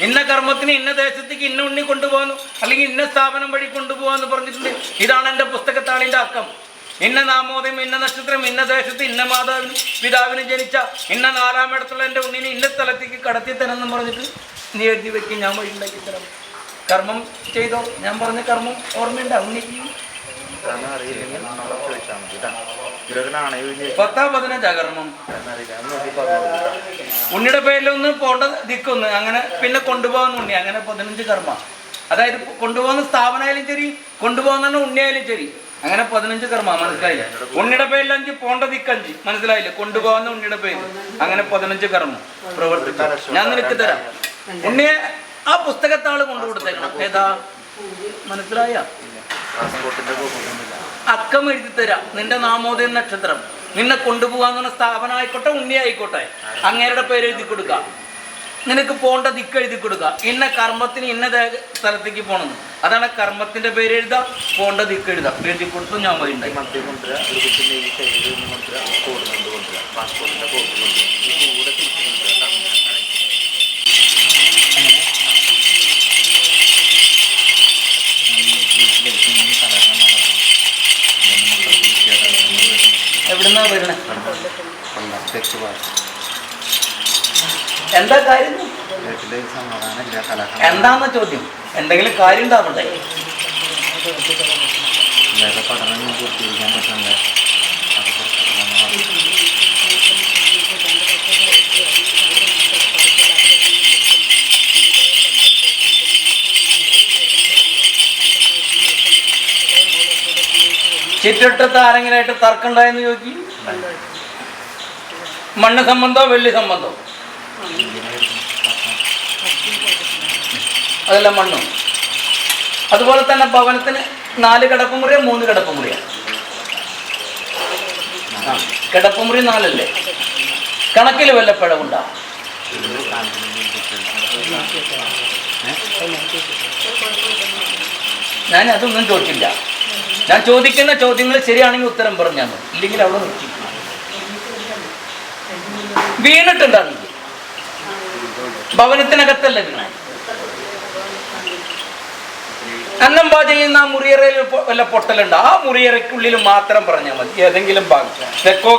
Speaker 2: ഇന്ന കർമ്മത്തിന് ഇന്ന ദേശത്തേക്ക് ഇന്ന ഉണ്ണി കൊണ്ടുപോകാന്നു, അല്ലെങ്കിൽ ഇന്ന സ്ഥാപനം വഴി കൊണ്ടുപോകാന്ന് പറഞ്ഞിട്ടുണ്ട്. ഇതാണ് എൻ്റെ പുസ്തകത്താളിൻ്റെ അക്കം. ഇന്ന നാമോദയം, ഇന്ന നക്ഷത്രം, ഇന്ന ദേശത്ത് ഇന്ന മാതാവിനും പിതാവിനും ജനിച്ച ഇന്ന 4-ാം ഇടത്തുള്ള എൻ്റെ ഉണ്ണിനെ ഇന്ന സ്ഥലത്തേക്ക് കടത്തി തരാമെന്ന് പറഞ്ഞിട്ട് നീ എഴുതി വെക്കും. ഞാൻ വഴി ഉണ്ടാക്കി തരാം. കർമ്മം ചെയ്തോ? ഞാൻ പറഞ്ഞ കർമ്മം ഓർമ്മയുണ്ട ഉണ്ണിക്ക്? 10-15 കർമ്മം. ഉണ്ണിയുടെ പേരിലൊന്ന് പോണ്ട ദിക്കൊന്ന്, അങ്ങനെ പിന്നെ കൊണ്ടുപോകുന്ന ഉണ്ണി, അങ്ങനെ 15 കർമ്മ. അതായത് കൊണ്ടുപോകുന്ന സ്ഥാപനമായാലും ശരി, കൊണ്ടുപോകുന്ന ഉണ്ണിയായാലും ശരി, അങ്ങനെ 15 കർമ്മ. മനസ്സിലായില്ല? ഉണ്ണിയുടെ പേരിൽ 5, പോണ്ട ദിക്ക് 5. മനസ്സിലായില്ല? കൊണ്ടുപോകുന്ന ഉണ്ണിയുടെ പേര്, അങ്ങനെ 15 കർമ്മം പ്രവർത്തിച്ചു. ഞാൻ നിനക്ക് തരാം. ഉണ്ണിയെ ആ പുസ്തകത്താള് കൊണ്ടുകൊടുത്തേക്കണം. ഏതാ? മനസ്സിലായ? അക്കം എഴുതി തരാം. നിന്റെ നാമോദയം നക്ഷത്രം നിന്നെ കൊണ്ടുപോകാന്ന് സ്ഥാപനം ആയിക്കോട്ടെ, ഉണ്ണി ആയിക്കോട്ടെ, അങ്ങേരുടെ പേര് എഴുതി കൊടുക്കുക. നിനക്ക് പോകേണ്ട ദിക്ക് എഴുതി കൊടുക്കുക. ഇന്ന കർമ്മത്തിന് ഇന്ന സ്ഥലത്തേക്ക് പോകണമെന്ന്. അതാണ് കർമ്മത്തിന്റെ പേര് എഴുതുക, പോകേണ്ട ദിക്ക് എഴുതുക. എഴുതി കൊടുത്തു ഞാൻ വഴിയുണ്ടായി.
Speaker 3: മന്ത്രി കൊണ്ടുവരിക, ഒരു കുട്ടിൻ്റെ ഈ സൈഡിൽ നിന്ന് കൊണ്ടുവരിക, കോഡ് കൊണ്ടുവരിക, പാസ്പോർട്ടിൻ്റെ കോഡ് കൊണ്ടുവരിക, ഈ കൂടെ തിരിച്ച് കൊണ്ടുവരിക.
Speaker 2: എവിടുന്നാ വരണേ?
Speaker 3: തെക്ക് ഭാഗം
Speaker 2: എന്താ കാര്യം?
Speaker 3: വീട്ടിൽ സമാധാനമില്ല, കലഹം.
Speaker 2: എന്താന്ന ചോദ്യം? എന്തെങ്കിലും കാര്യം ഉണ്ടാവണ്ടേ?
Speaker 3: വേറെ പഠനം പൂർത്തീകരിക്കാൻ പറ്റണ്ടേ?
Speaker 2: ചുറ്റട്ടത്ത് ആരെങ്കിലായിട്ട് തർക്കം ഉണ്ടായെന്ന് ചോദിക്കി. മണ്ണ് സംബന്ധോ വെള്ളി സംബന്ധോ? അതല്ല മണ്ണും. അതുപോലെ തന്നെ ഭവനത്തിന് 4 കിടപ്പുമുറിയോ 3 കിടപ്പുമുറിയോ? കിടപ്പുമുറി 4 അല്ലേ? കണക്കിൽ വല്ല പിഴവുണ്ടാവും? ഞാൻ അതൊന്നും ചോദിച്ചില്ല. ഞാൻ ചോദിക്കുന്ന ചോദ്യങ്ങൾ ശരിയാണെങ്കിൽ ഉത്തരം പറഞ്ഞാൽ മതി, ഇല്ലെങ്കിൽ അവിടെ നിർത്തി. വീണിട്ടുണ്ടാകും. ഭവനത്തിനകത്തല്ല വീണ. അന്നം പാചകം ചെയ്യുന്ന ആ മുറിയറയിൽ വല്ല പൊട്ടലുണ്ട്, ആ മുറിയറയ്ക്കുള്ളിൽ മാത്രം പറഞ്ഞാൽ മതി. ഏതെങ്കിലും ഭാഗം, തെക്കോ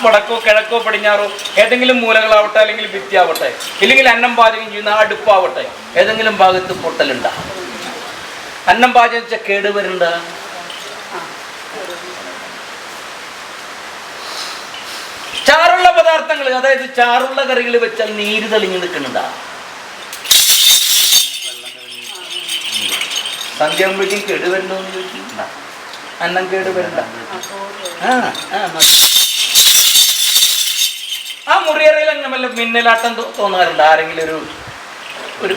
Speaker 2: വടക്കോ കിഴക്കോ പടിഞ്ഞാറോ ഏതെങ്കിലും മൂലകളാവട്ടെ, അല്ലെങ്കിൽ ഭിത്തിയാവട്ടെ, ഇല്ലെങ്കിൽ അന്നം പാചകം ചെയ്യുന്ന ആ അടുപ്പാവട്ടെ, ഏതെങ്കിലും ഭാഗത്ത് പൊട്ടലുണ്ടാ. അന്നം പാചകം വെച്ചാൽ കേടുവരുണ്ട. ചാറുള്ള പദാർത്ഥങ്ങൾ, അതായത് ചാറുള്ള കറികൾ വെച്ചാൽ നീര് തെളിഞ്ഞു നിൽക്കുന്നുണ്ടാ. സന്ധ്യാകുമ്പോഴേക്കും കേടുവരണ്ടോ എന്ന് ചോദിച്ചു. അന്നം കേടുവരണ്ട. ആ മുറിയറയിൽ അങ്ങനെ വല്ല മിന്നലാട്ടം തോന്നാറുണ്ട് ആരെങ്കിലും? ഒരു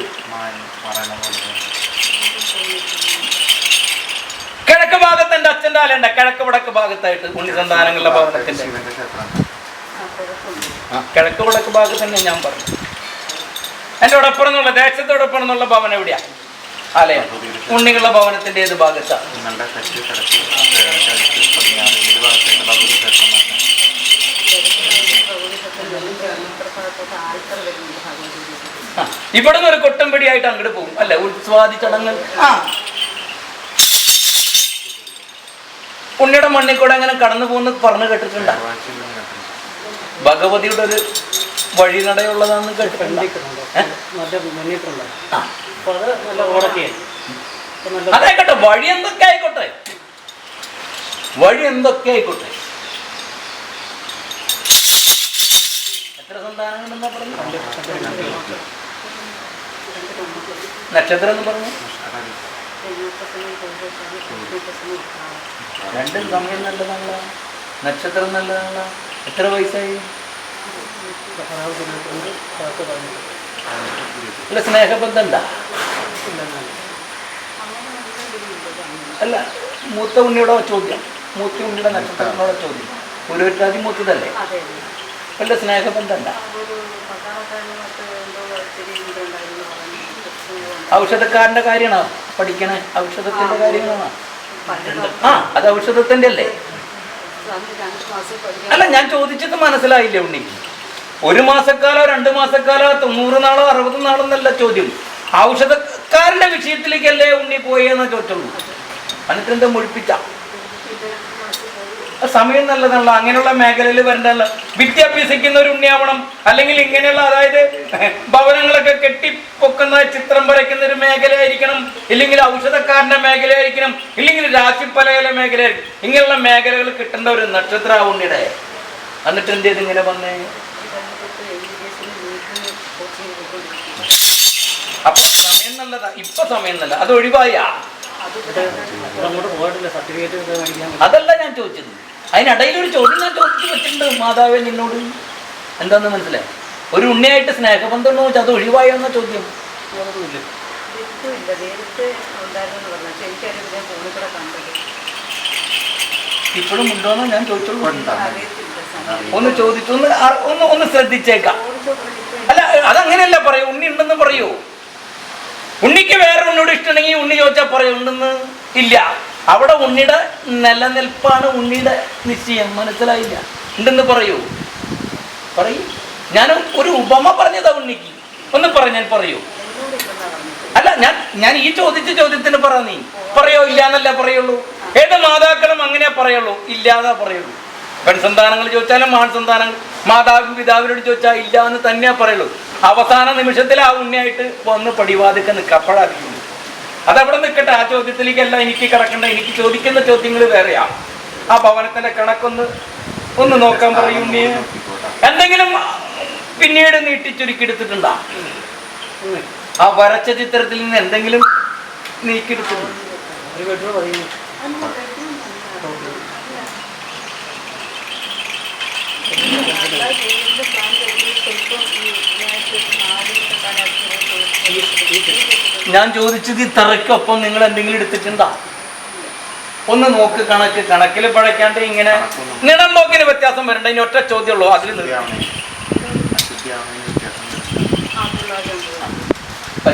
Speaker 2: കിഴക്ക് ഭാഗത്ത് എൻ്റെ അച്ഛൻ്റെ ആലുണ്ട്, കിഴക്ക് വടക്ക് ഭാഗത്തായിട്ട് ഉണ്ണിസന്താനങ്ങളുടെ ഭവനത്തിന്റെ കിഴക്ക് വടക്ക് ഭാഗത്ത് തന്നെ ഞാൻ പറഞ്ഞു. എൻ്റെ ഉടപ്പുറം എന്നുള്ള ദേശത്തോടൊപ്പം എന്നുള്ള ഭവനം എവിടെയാ? ആലയം. ഉണ്ണികളുടെ ഭവനത്തിന്റെ ഏത് ഭാഗത്താണ്? ഇവിടുന്ന് ഒരു കൊട്ടംപടിയായിട്ട് അങ്ങോട്ട് പോകും അല്ലെ? ഉത്സവാദി ചടങ്ങ്. ഉണ്ണിയുടെ മണ്ണിൽ കൂടെ അങ്ങനെ കടന്നു പോകുന്നത് പറഞ്ഞു കേട്ടിട്ടുണ്ടോ? ഭഗവതിയുടെ ഒരു വഴിനടയുള്ളതാണെന്ന് കേട്ടിട്ടുണ്ട്. അതായിക്കോട്ടെ, വഴി എന്തൊക്കെ ആയിക്കോട്ടെ, വഴി എന്തൊക്കെ ആയിക്കോട്ടെ. എത്ര സന്താനങ്ങളെന്നാ പറഞ്ഞു? നക്ഷത്രം എന്ന് പറഞ്ഞു. 2 സമയം നല്ലതാണല്ലോ, നക്ഷത്രം നല്ലതാണല്ലോ. എത്ര വയസ്സായി? അല്ല, സ്നേഹബന്ധം ഉണ്ടാ? അല്ല, മൂത്ത ഉണ്ണിയുടെ ചോദ്യം, മൂത്ത ഉണ്ണിയുടെ നക്ഷത്രത്തിനോടെ ചോദ്യം. ഓരോരുത്തരാതി മൂത്തതല്ലേ? വല്ല സ്നേഹബന്ധം ഉണ്ടാ? ഔഷധക്കാരന്റെ കാര്യമാണോ പഠിക്കണേ? ഔഷധത്തിന്റെ കാര്യങ്ങളാണോ? അത് ഔഷധത്തിന്റെ അല്ലേ? അല്ല, ഞാൻ ചോദിച്ചത് മനസ്സിലായില്ലേ ഉണ്ണി? 1 മാസക്കാലോ 2 മാസക്കാലോ 90 നാളോ 60 നാളോ എന്നല്ല ചോദ്യം. ഔഷധക്കാരന്റെ വിഷയത്തിലേക്കല്ലേ ഉണ്ണി പോയെന്ന് ചോദിച്ചുള്ളൂ. എന്നിട്ട് എന്താ മുഴിപ്പിച്ച? സമയം നല്ലതാണല്ലോ, അങ്ങനെയുള്ള മേഖലയിൽ വരണ്ടല്ലോ. വിദ്യ അഭ്യസിക്കുന്ന ഒരു ഉണ്ണിയാവണം, അല്ലെങ്കിൽ ഇങ്ങനെയുള്ള, അതായത് ഭവനങ്ങളൊക്കെ കെട്ടിപ്പൊക്കുന്ന ചിത്രം വരയ്ക്കുന്ന ഒരു മേഖലയായിരിക്കണം, ഇല്ലെങ്കിൽ ഔഷധക്കാരന്റെ മേഖലയായിരിക്കണം, ഇല്ലെങ്കിൽ രാശിപ്പലയിലെ മേഖലയായിരിക്കും. ഇങ്ങനെയുള്ള മേഖലകൾ കിട്ടേണ്ട ഒരു നക്ഷത്ര ഉണ്ണിയുടെ. എന്നിട്ട് എന്ത് ചെയ്ത് ഇങ്ങനെ വന്നേ? അപ്പൊ സമയം നല്ലതാ, ഇപ്പൊ സമയം നല്ല, അത് ഒഴിവായ. അതല്ല ഞാൻ ചോദിച്ചത്. അതിനിടയിലൊരു ചോദ്യം ഞാൻ ചോദിച്ചു വെച്ചിട്ടുണ്ട് മാതാവേ നിന്നോട്. എന്താന്ന് മനസ്സിലായി? ഒരു ഉണ്ണിയായിട്ട് സ്നേഹബന്ധം ഉണ്ടോ വെച്ചാൽ അത് ഒഴിവായോ എന്ന ചോദ്യം. ഇപ്പോഴും ഉണ്ടോന്നോ ഞാൻ ചോദിച്ചോളൂ. ഒന്ന് ചോദിച്ചു ഒന്ന് ശ്രദ്ധിച്ചേക്കാം. അല്ല അതങ്ങനെയല്ല പറയൂ. ഉണ്ണി ഉണ്ടെന്ന് പറയൂ. ഉണ്ണിക്ക് വേറെ ഉണ്ണിയോട് ഇഷ്ടമുണ്ടെങ്കിൽ ഉണ്ണി ചോദിച്ചാൽ പറയൂ ഉണ്ടെന്ന്. ഇല്ല, അവിടെ ഉണ്ണിയുടെ നിലനിൽപ്പാണ് ഉണ്ണിയുടെ നിശ്ചയം. മനസ്സിലായില്ല? ഉണ്ടെന്ന് പറയൂ. പറയൂ. ഞാൻ ഒരു ഉപമ പറഞ്ഞതാ ഉണ്ണിക്ക്. ഒന്ന് ഞാൻ പറയൂ. അല്ല ഞാൻ ഈ ചോദിച്ച ചോദ്യത്തിന് പറ. നീ പറയോ? ഇല്ല എന്നല്ല പറയുള്ളൂ. ഏത് മാതാക്കളും അങ്ങനെ പറയുള്ളൂ, ഇല്ലാതെ പറയുള്ളൂ. പെൺസന്താനങ്ങൾ ചോദിച്ചാലും മാൺസന്താനങ്ങൾ മാതാപിതാവിനോട് ചോദിച്ചാൽ ഇല്ല എന്ന് തന്നെയാ പറയുള്ളൂ. അവസാന നിമിഷത്തിൽ ആ ഉണ്ണിയായിട്ട് വന്ന് പടിവാതിക്ക നിൽക്കുക. അപ്പോഴായിരിക്കും അതവിടെ നിൽക്കട്ടെ. ആ ചോദ്യത്തിലേക്കല്ല എനിക്ക് കിടക്കണ്ട. എനിക്ക് ചോദിക്കുന്ന ചോദ്യങ്ങൾ വേറെയാ. ആ ഭവനത്തിന്റെ കണക്കൊന്ന് നോക്കാൻ പറയും ഉണ്ണിയെ. എന്തെങ്കിലും പിന്നീട് നീട്ടി ചുരുക്കിയെടുത്തിട്ടുണ്ടോ? ആ വരച്ച ചിത്രത്തിൽ നിന്ന് എന്തെങ്കിലും നീക്കിയെടുത്തിട്ടുണ്ട്? ഞാൻ ചോദിച്ചത് ഈ തറയ്ക്കൊപ്പം നിങ്ങൾ എന്തെങ്കിലും എടുത്തിട്ടുണ്ടോ? ഒന്ന് നോക്ക്. കണക്കിൽ പഴയ്ക്കാണ്ട് ഇങ്ങനെ നിണം നോക്കിന് വ്യത്യാസം വരണ്ട. ഇനി ഒറ്റ ചോദ്യമുള്ളൂ. അതിൽ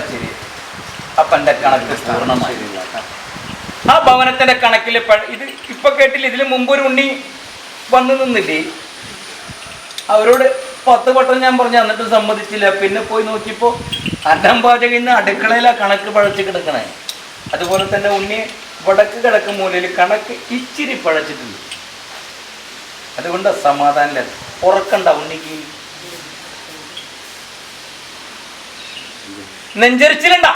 Speaker 2: ശരി. അപ്പൊ എന്റെ കണക്ക് പൂർണ്ണമായി. ആ ഭവനത്തിന്റെ കണക്കിൽ ഇത് ഇപ്പൊ കേട്ടില്ല. ഇതിന് മുമ്പ് ഒരു ഉണ്ണി വന്നു നിന്നില്ലേ? അവരോട് 10 വട്ടം ഞാൻ പറഞ്ഞു, എന്നിട്ട് സമ്മതിച്ചില്ല. പിന്നെ പോയി നോക്കിയപ്പോ അന്നം പാചകം അടുക്കളയിലാ കണക്ക് പഴച്ച് കിടക്കണേ. അതുപോലെ തന്നെ ഉണ്ണി വടക്ക് കിഴക്ക് മൂലയിൽ കണക്ക് ഇച്ചിരി പഴച്ചിട്ടുണ്ട്. അതുകൊണ്ട് സമാധാനം ഉറക്കണ്ട ഉണ്ണിക്ക്. നെഞ്ചരിച്ചിലുണ്ട?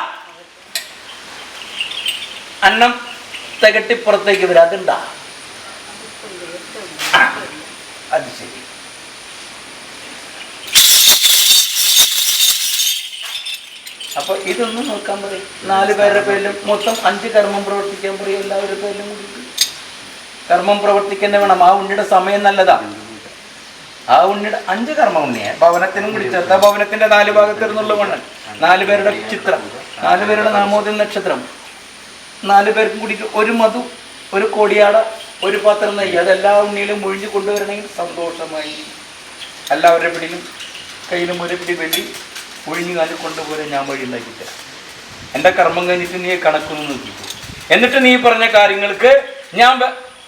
Speaker 2: അന്നം തികട്ടിപ്പുറത്തേക്ക് വരും. അതുണ്ടാ? അത് ശരി. അപ്പൊ ഇതൊന്നും നോക്കാൻ പറയും. 4 പേരുടെ പേരിലും മൊത്തം 5 കർമ്മം പ്രവർത്തിക്കാൻ പറയും. എല്ലാവരുടെ പേരിലും കൂടി കർമ്മം പ്രവർത്തിക്കാൻ വേണം. ആ ഉണ്ണിയുടെ സമയം നല്ലതാ. ആ ഉണ്ണിയുടെ 5 കർമ്മ ഉണ്ണിയെ ഭവനത്തിനും കൂടി ചേർത്ത ഭവനത്തിന്റെ 4 ഭാഗത്തിരുന്നുള്ള വണ്ണൻ, 4 പേരുടെ ചിത്രം, 4 പേരുടെ നാമോദയ നക്ഷത്രം, 4 പേർക്കും കൂടി ഒരു മധു, ഒരു കോടിയാട, ഒരു പാത്രം നെയ്യ്. അതെല്ലാ ഉണ്ണിയിലും ഒഴിഞ്ഞു കൊണ്ടുവരണമെങ്കിൽ സന്തോഷമായി എല്ലാവരുടെ പിടിയിലും കയ്യിലും ഒരു പിടി വെള്ളി ഒഴിഞ്ഞു കാലം കൊണ്ടുപോരാൻ ഞാൻ വഴി ഉണ്ടാക്കിത്തരാം. എൻ്റെ കർമ്മം കഴിഞ്ഞിട്ട് നീ കണക്കൊന്നും നോക്കിക്കോ. എന്നിട്ട് നീ പറഞ്ഞ കാര്യങ്ങൾക്ക് ഞാൻ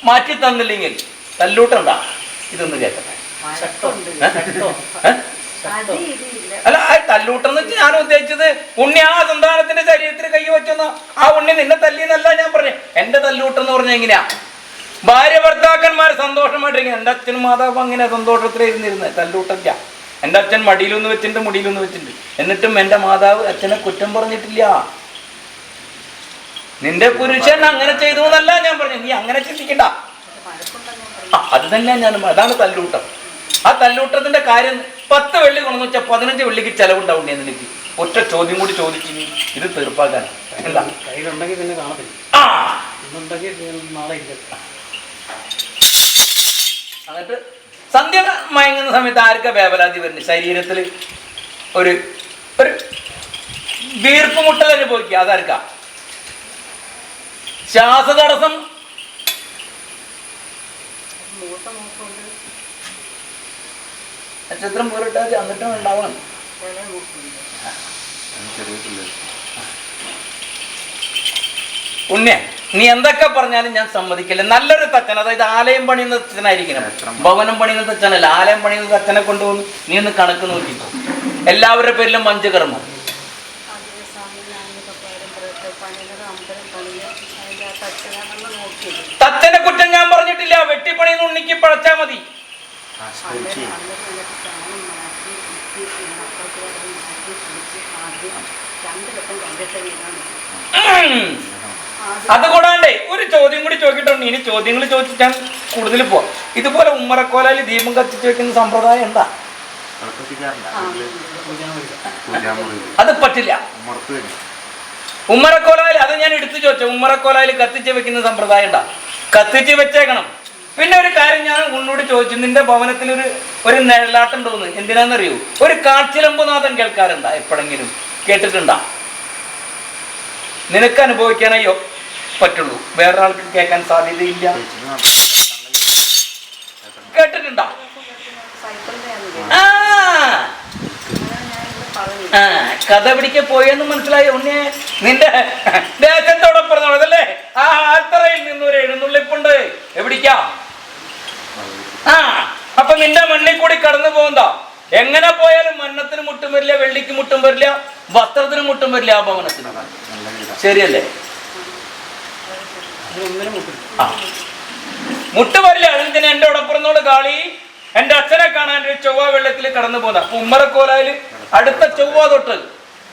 Speaker 2: മാറ്റി തന്നില്ലെങ്കിൽ തല്ലൂട്ടണ്ട. ഇതൊന്ന് കേട്ടെ. അല്ല, തല്ലൂട്ടെന്ന് വെച്ച് ഞാൻ ഉദ്ദേശിച്ചത് ഉണ്ണി ആ സന്താനത്തിന്റെ ശരീരത്തിൽ കൈ വെച്ചെന്ന ആ ഉണ്ണി നിന്നെ തല്ലിയെന്നല്ല ഞാൻ പറഞ്ഞു. എന്റെ തല്ലൂട്ടെന്ന് പറഞ്ഞാൽ എങ്ങനെയാ? ഭാര്യ ഭർത്താക്കന്മാർ സന്തോഷമായിട്ടിരിക്കുന്നത്. എൻ്റെ അച്ഛനും മാതാവും അങ്ങനെ സന്തോഷത്തിലിരുന്നിരുന്നത്. തല്ലൂട്ടല്ല. എൻ്റെ അച്ഛൻ മടിയിലൊന്ന് വെച്ചിട്ടുണ്ട്, മുടിയിലൊന്ന് വെച്ചിട്ടുണ്ട്. എന്നിട്ടും എൻ്റെ മാതാവ് അച്ഛനെ കുറ്റം പറഞ്ഞിട്ടില്ല. നിന്റെ പുരുഷൻ അങ്ങനെ ചെയ്തു എന്നല്ല ഞാൻ പറഞ്ഞു. നീ അങ്ങനെ ചിന്തിക്കണ്ട. അത് തന്നെയാണ് ഞാൻ. അതാണ് തല്ലൂട്ടം. ആ തല്ലൂട്ടത്തിന്റെ കാര്യം 10 വെള്ളി കൊണ്ടെന്ന് വെച്ചാൽ 15 വെള്ളിക്ക് ചെലവുണ്ടാവും. നിനക്ക് ഒറ്റ ചോദ്യം കൂടി ചോദിച്ചു ഇത് തീർപ്പാക്കാൻ. എന്താ കയ്യിലുണ്ടെങ്കിൽ പിന്നെ കാണത്തില്ല. എന്നിട്ട് സന്ധ്യ മയങ്ങുന്ന സമയത്ത് ആർക്കാ വേവലാതി വരുന്നത്? ശരീരത്തിൽ ഒരു വീർപ്പ് മുട്ടൽ അനുഭവിക്കുക. അതാർക്കാ? ശ്വാസതടസ്സം. നക്ഷത്രം പോരിട്ടാ എന്നിട്ടും ഉണ്ടാവണം. ഉണ്ണിയ, നീ എന്തൊക്കെ പറഞ്ഞാലും ഞാൻ സമ്മതിക്കില്ല. നല്ലൊരു തച്ചൻ, അതായത് ആലയം പണിയുന്ന തച്ചനായിരിക്കണം. ഭവനം പണിയുന്ന തച്ചനല്ല, ആലയം പണിയുന്ന തച്ചനെ കൊണ്ടുവന്ന് നീ ഒന്ന് കണക്ക് നോക്കിക്കോ. എല്ലാവരുടെ പേരിലും 5 കർമ്മം. തച്ചനെ കുറ്റം ഞാൻ പറഞ്ഞിട്ടില്ല. വെട്ടിപ്പണിയുന്ന ഉണ്ണിക്ക് പഴച്ചാ മതി. അതുകൂടാണ്ടേ ഒരു ചോദ്യം കൂടി ചോദിച്ചിട്ടുണ്ട്. ഇനി ചോദ്യങ്ങൾ ചോദിച്ചാൽ കൂടുതൽ പോവാം. ഇതുപോലെ ഉമ്മറക്കോലായിൽ ദീപം കത്തിച്ച് വെക്കുന്ന സമ്പ്രദായം എന്താ? അത് പറ്റില്ല. ഉമ്മറക്കോലായിൽ അത് ഞാൻ എടുത്തു ചോദിച്ചു. ഉമ്മറക്കോലായിൽ കത്തിച്ച് വെക്കുന്ന സമ്പ്രദായം ഉണ്ടാ? കത്തിച്ച് വെച്ചേക്കണം. പിന്നെ ഒരു കാര്യം ഞാൻ ഉന്നോട് ചോദിച്ചു. നിന്റെ ഭവനത്തിൽ ഒരു നിഴലാട്ടുണ്ടോന്ന്. എന്തിനാന്നറിയൂ? ഒരു കാച്ചിലമ്പുനാഥൻ കേൾക്കാറുണ്ടാ? എപ്പോഴെങ്കിലും കേട്ടിട്ടുണ്ടാ? നിനക്ക് അനുഭവിക്കാനോ പറ്റുള്ളൂ, വേറൊരാൾക്ക് കേൾക്കാൻ സാധ്യതയില്ല. കേട്ടിട്ടുണ്ടോ?
Speaker 4: സൈക്കിൾ ഫാമിലി
Speaker 2: ആ ആ കഥ പിടിക്ക പോയെന്ന് മനസ്സിലായി ഉണ്ണിയെ. നിന്റെ ദേശത്തോടെ പറഞ്ഞോളതല്ലേ ആ ആൽത്തറയിൽ നിന്നൊരു എഴുന്നള്ളിപ്പുണ്ട്. എവിടിക്കാ? ആ അപ്പൊ നിന്റെ മണ്ണിൽ കൂടി കടന്നു പോകുന്നതാ. എങ്ങനെ പോയാലും മന്നത്തിന് മുട്ടും വരില്ല, വെള്ളിക്ക് മുട്ടും വരില്ല, വസ്ത്രത്തിന് മുട്ടും വരില്ല ആ ഭവനത്തിന്. ശരിയല്ലേ? ആ മുട്ട് വരില്ല. അതിന് എന്റെ ഉടപ്പുറന്നോട് കാളി എന്റെ അച്ഛനെ കാണാൻ ഒരു ചൊവ്വ വെള്ളത്തിൽ കടന്നു പോകുന്ന. അപ്പൊ ഉമ്മറക്കോലായിൽ അടുത്ത ചൊവ്വ തൊട്ട്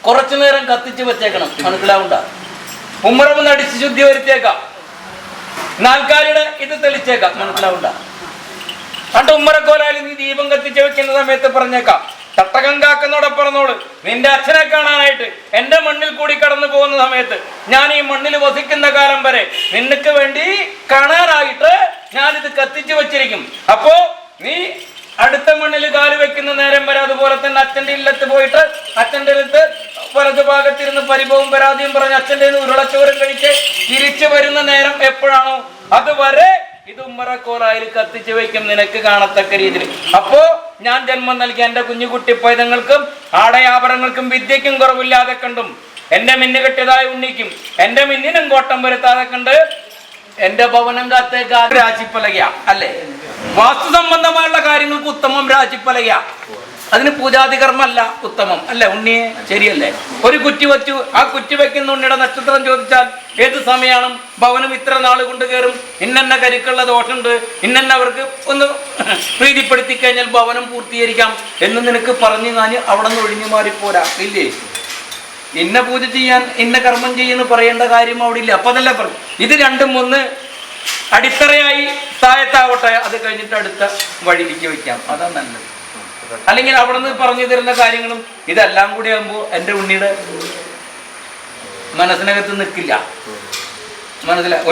Speaker 2: കുറച്ചു നേരം കത്തിച്ച് വെച്ചേക്കണം. മനസ്സിലാവണ്ട. ഉമ്മറന്ന് അടിച്ച് ശുദ്ധി വരുത്തിയേക്കാം. നാൽക്കാലിയുടെ ഇത് തെളിച്ചേക്കാം. മനസ്സിലാവണ്ട. പണ്ട് ഉമ്മറക്കോലായിൽ നീ ദീപം കത്തിച്ച് വെക്കുന്ന സമയത്ത് പറഞ്ഞേക്കാം, തട്ടകം കാക്കുന്നോടെ പറഞ്ഞോള് നിന്റെ അച്ഛനെ കാണാനായിട്ട് എന്റെ മണ്ണിൽ കൂടി കടന്നു പോകുന്ന സമയത്ത് ഞാൻ ഈ മണ്ണിൽ വസിക്കുന്ന കാലം വരെ നിനക്ക് വേണ്ടി കാണാനായിട്ട് ഞാനിത് കത്തിച്ചു വെച്ചിരിക്കും. അപ്പോ നീ അടുത്ത മണ്ണിൽ കാല് വെക്കുന്ന നേരം വരെ അതുപോലെ തന്നെ അച്ഛൻ്റെ ഇല്ലത്ത് പോയിട്ട് അച്ഛൻ്റെ അടുത്ത് വലതു ഭാഗത്തിരുന്ന് പരിഭവം പരാതിയും പറഞ്ഞ് അച്ഛൻ്റെ ഉരുളച്ചോറും കഴിച്ച് തിരിച്ചു വരുന്ന നേരം എപ്പോഴാണോ അതുവരെ ഇത് ഉമ്മറക്കോലായിൽ കത്തിച്ചു വയ്ക്കും നിനക്ക് കാണത്തക്ക രീതിയിൽ. അപ്പോ ഞാൻ ജന്മം നൽകിയ എന്റെ കുഞ്ഞുകുട്ടി പൈതങ്ങൾക്കും ആടയാഭരണങ്ങൾക്കും വിദ്യക്കും കുറവില്ലാതെ കണ്ടും എന്റെ മിന്നു കെട്ടിയതായ ഉണ്ണിക്കും എന്റെ മിന്നിനും കോട്ടം വരുത്താതെ കണ്ട് എന്റെ ഭവനം കാത്തേക്ക് രാജിപ്പലക അല്ലേ? വാസ്തു സംബന്ധമായുള്ള കാര്യങ്ങൾക്ക് ഉത്തമം രാജിപ്പലക. അതിന് പൂജാതി കർമ്മല്ല ഉത്തമം അല്ലേ ഉണ്ണിയെ? ശരിയല്ലേ? ഒരു കുറ്റി വെച്ചു. ആ കുറ്റി വെക്കുന്ന ഉണ്ണിയുടെ നക്ഷത്രം ചോദിച്ചാൽ ഏത് സമയമാണ് ഭവനം ഇത്ര നാള് കൊണ്ട് കയറും, ഇന്നെന്ന കരുക്കുള്ള ദോഷമുണ്ട്, ഇന്നെന്ന അവർക്ക് ഒന്ന് പ്രീതിപ്പെടുത്തി കഴിഞ്ഞാൽ ഭവനം പൂർത്തീകരിക്കാം എന്ന് നിനക്ക് പറഞ്ഞു ഞാൻ അവിടെ നിന്ന് ഒഴിഞ്ഞു മാറിപ്പോരാ. ഇല്ലേ? ഇന്ന പൂജ ചെയ്യാൻ ഇന്ന കർമ്മം ചെയ്യുന്നു പറയേണ്ട കാര്യം അവിടെ ഇല്ല. അപ്പൊ അതല്ല പറഞ്ഞു. ഇത് രണ്ടും ഒന്ന് അടിത്തറയായി താഴത്താവട്ടെ, അത് കഴിഞ്ഞിട്ട് അടുത്ത വഴിയിലേക്ക് വെക്കാം. അതാണ് നല്ലത്. അല്ലെങ്കിൽ അവിടെ നിന്ന് പറഞ്ഞു തരുന്ന കാര്യങ്ങളും ഇതെല്ലാം കൂടി ആകുമ്പോൾ എൻ്റെ ഉണ്ണിയുടെ മനസ്സിനകത്ത് നിൽക്കില്ല. മനസ്സിലായി?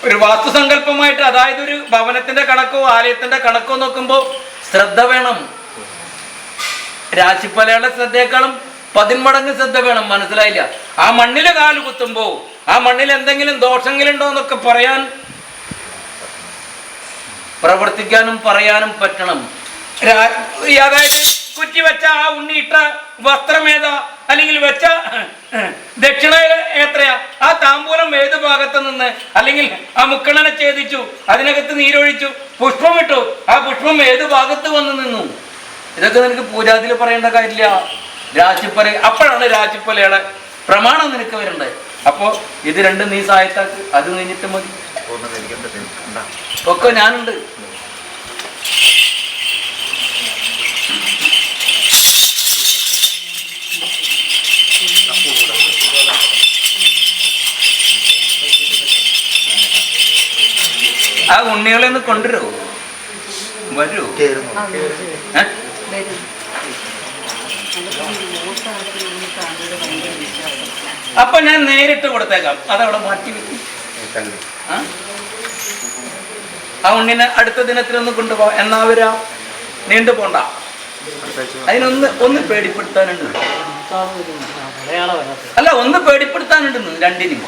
Speaker 2: ഒരു വാസ്തുസങ്കല്പമായിട്ട്, അതായത് ഒരു ഭവനത്തിന്റെ കണക്കോ ആലയത്തിന്റെ കണക്കോ നോക്കുമ്പോൾ ശ്രദ്ധ വേണം. രാശിപ്പലയുടെ ശ്രദ്ധയെക്കാളും 10 മടങ്ങ് ശ്രദ്ധ വേണം. മനസ്സിലായില്ല? ആ മണ്ണിൽ കാല് കുത്തുമ്പോ ആ മണ്ണിൽ എന്തെങ്കിലും ദോഷങ്ങളുണ്ടോ എന്നൊക്കെ പറയാൻ, പ്രവർത്തിക്കാനും പറയാനും പറ്റണം. അതായത് കുറ്റി വെച്ച ആ ഉണ്ണിയിട്ട വസ്ത്രമേതാ, അല്ലെങ്കിൽ വെച്ച ദക്ഷിണ എത്രയാ, ആ താമ്പൂലം ഏത് ഭാഗത്ത് നിന്ന്, അല്ലെങ്കിൽ ആ മുക്കണ്ണനെ ഛേദിച്ചു അതിനകത്ത് നീരൊഴിച്ചു പുഷ്പമിട്ടു, ആ പുഷ്പം ഏത് ഭാഗത്ത് വന്ന് നിന്നു, ഇതൊക്കെ നിനക്ക് പൂജാതിൽ പറയേണ്ട കാര്യമില്ല. രാശിപ്പല അപ്പോഴാണ് രാശിപ്പലയുടെ പ്രമാണം നിനക്ക് വരണ്ടത്. അപ്പോ ഇത് രണ്ടും നീ സഹായത്താക്ക്. അത് കഴിഞ്ഞിട്ട് മതി. ഒക്കെ ഞാനുണ്ട്. ആ ഉണ്ണികളെ ഒന്ന് കൊണ്ടുവരുമോ? വരൂ. അപ്പൊ ഞാൻ നേരിട്ട് കൊടുത്തേക്കാം. അതവിടെ മാറ്റി വെക്കും. ആ ഉണ്ണിനെ അടുത്ത ദിനത്തിലൊന്ന് കൊണ്ടുപോകാം. എന്നാ വരാ, നീണ്ടു പോണ്ട. ഒന്ന് പേടിപ്പെടുത്താനുണ്ട്. അല്ല, ഒന്ന് പേടിപ്പെടുത്താനുണ്ടെന്ന് രണ്ടിനും.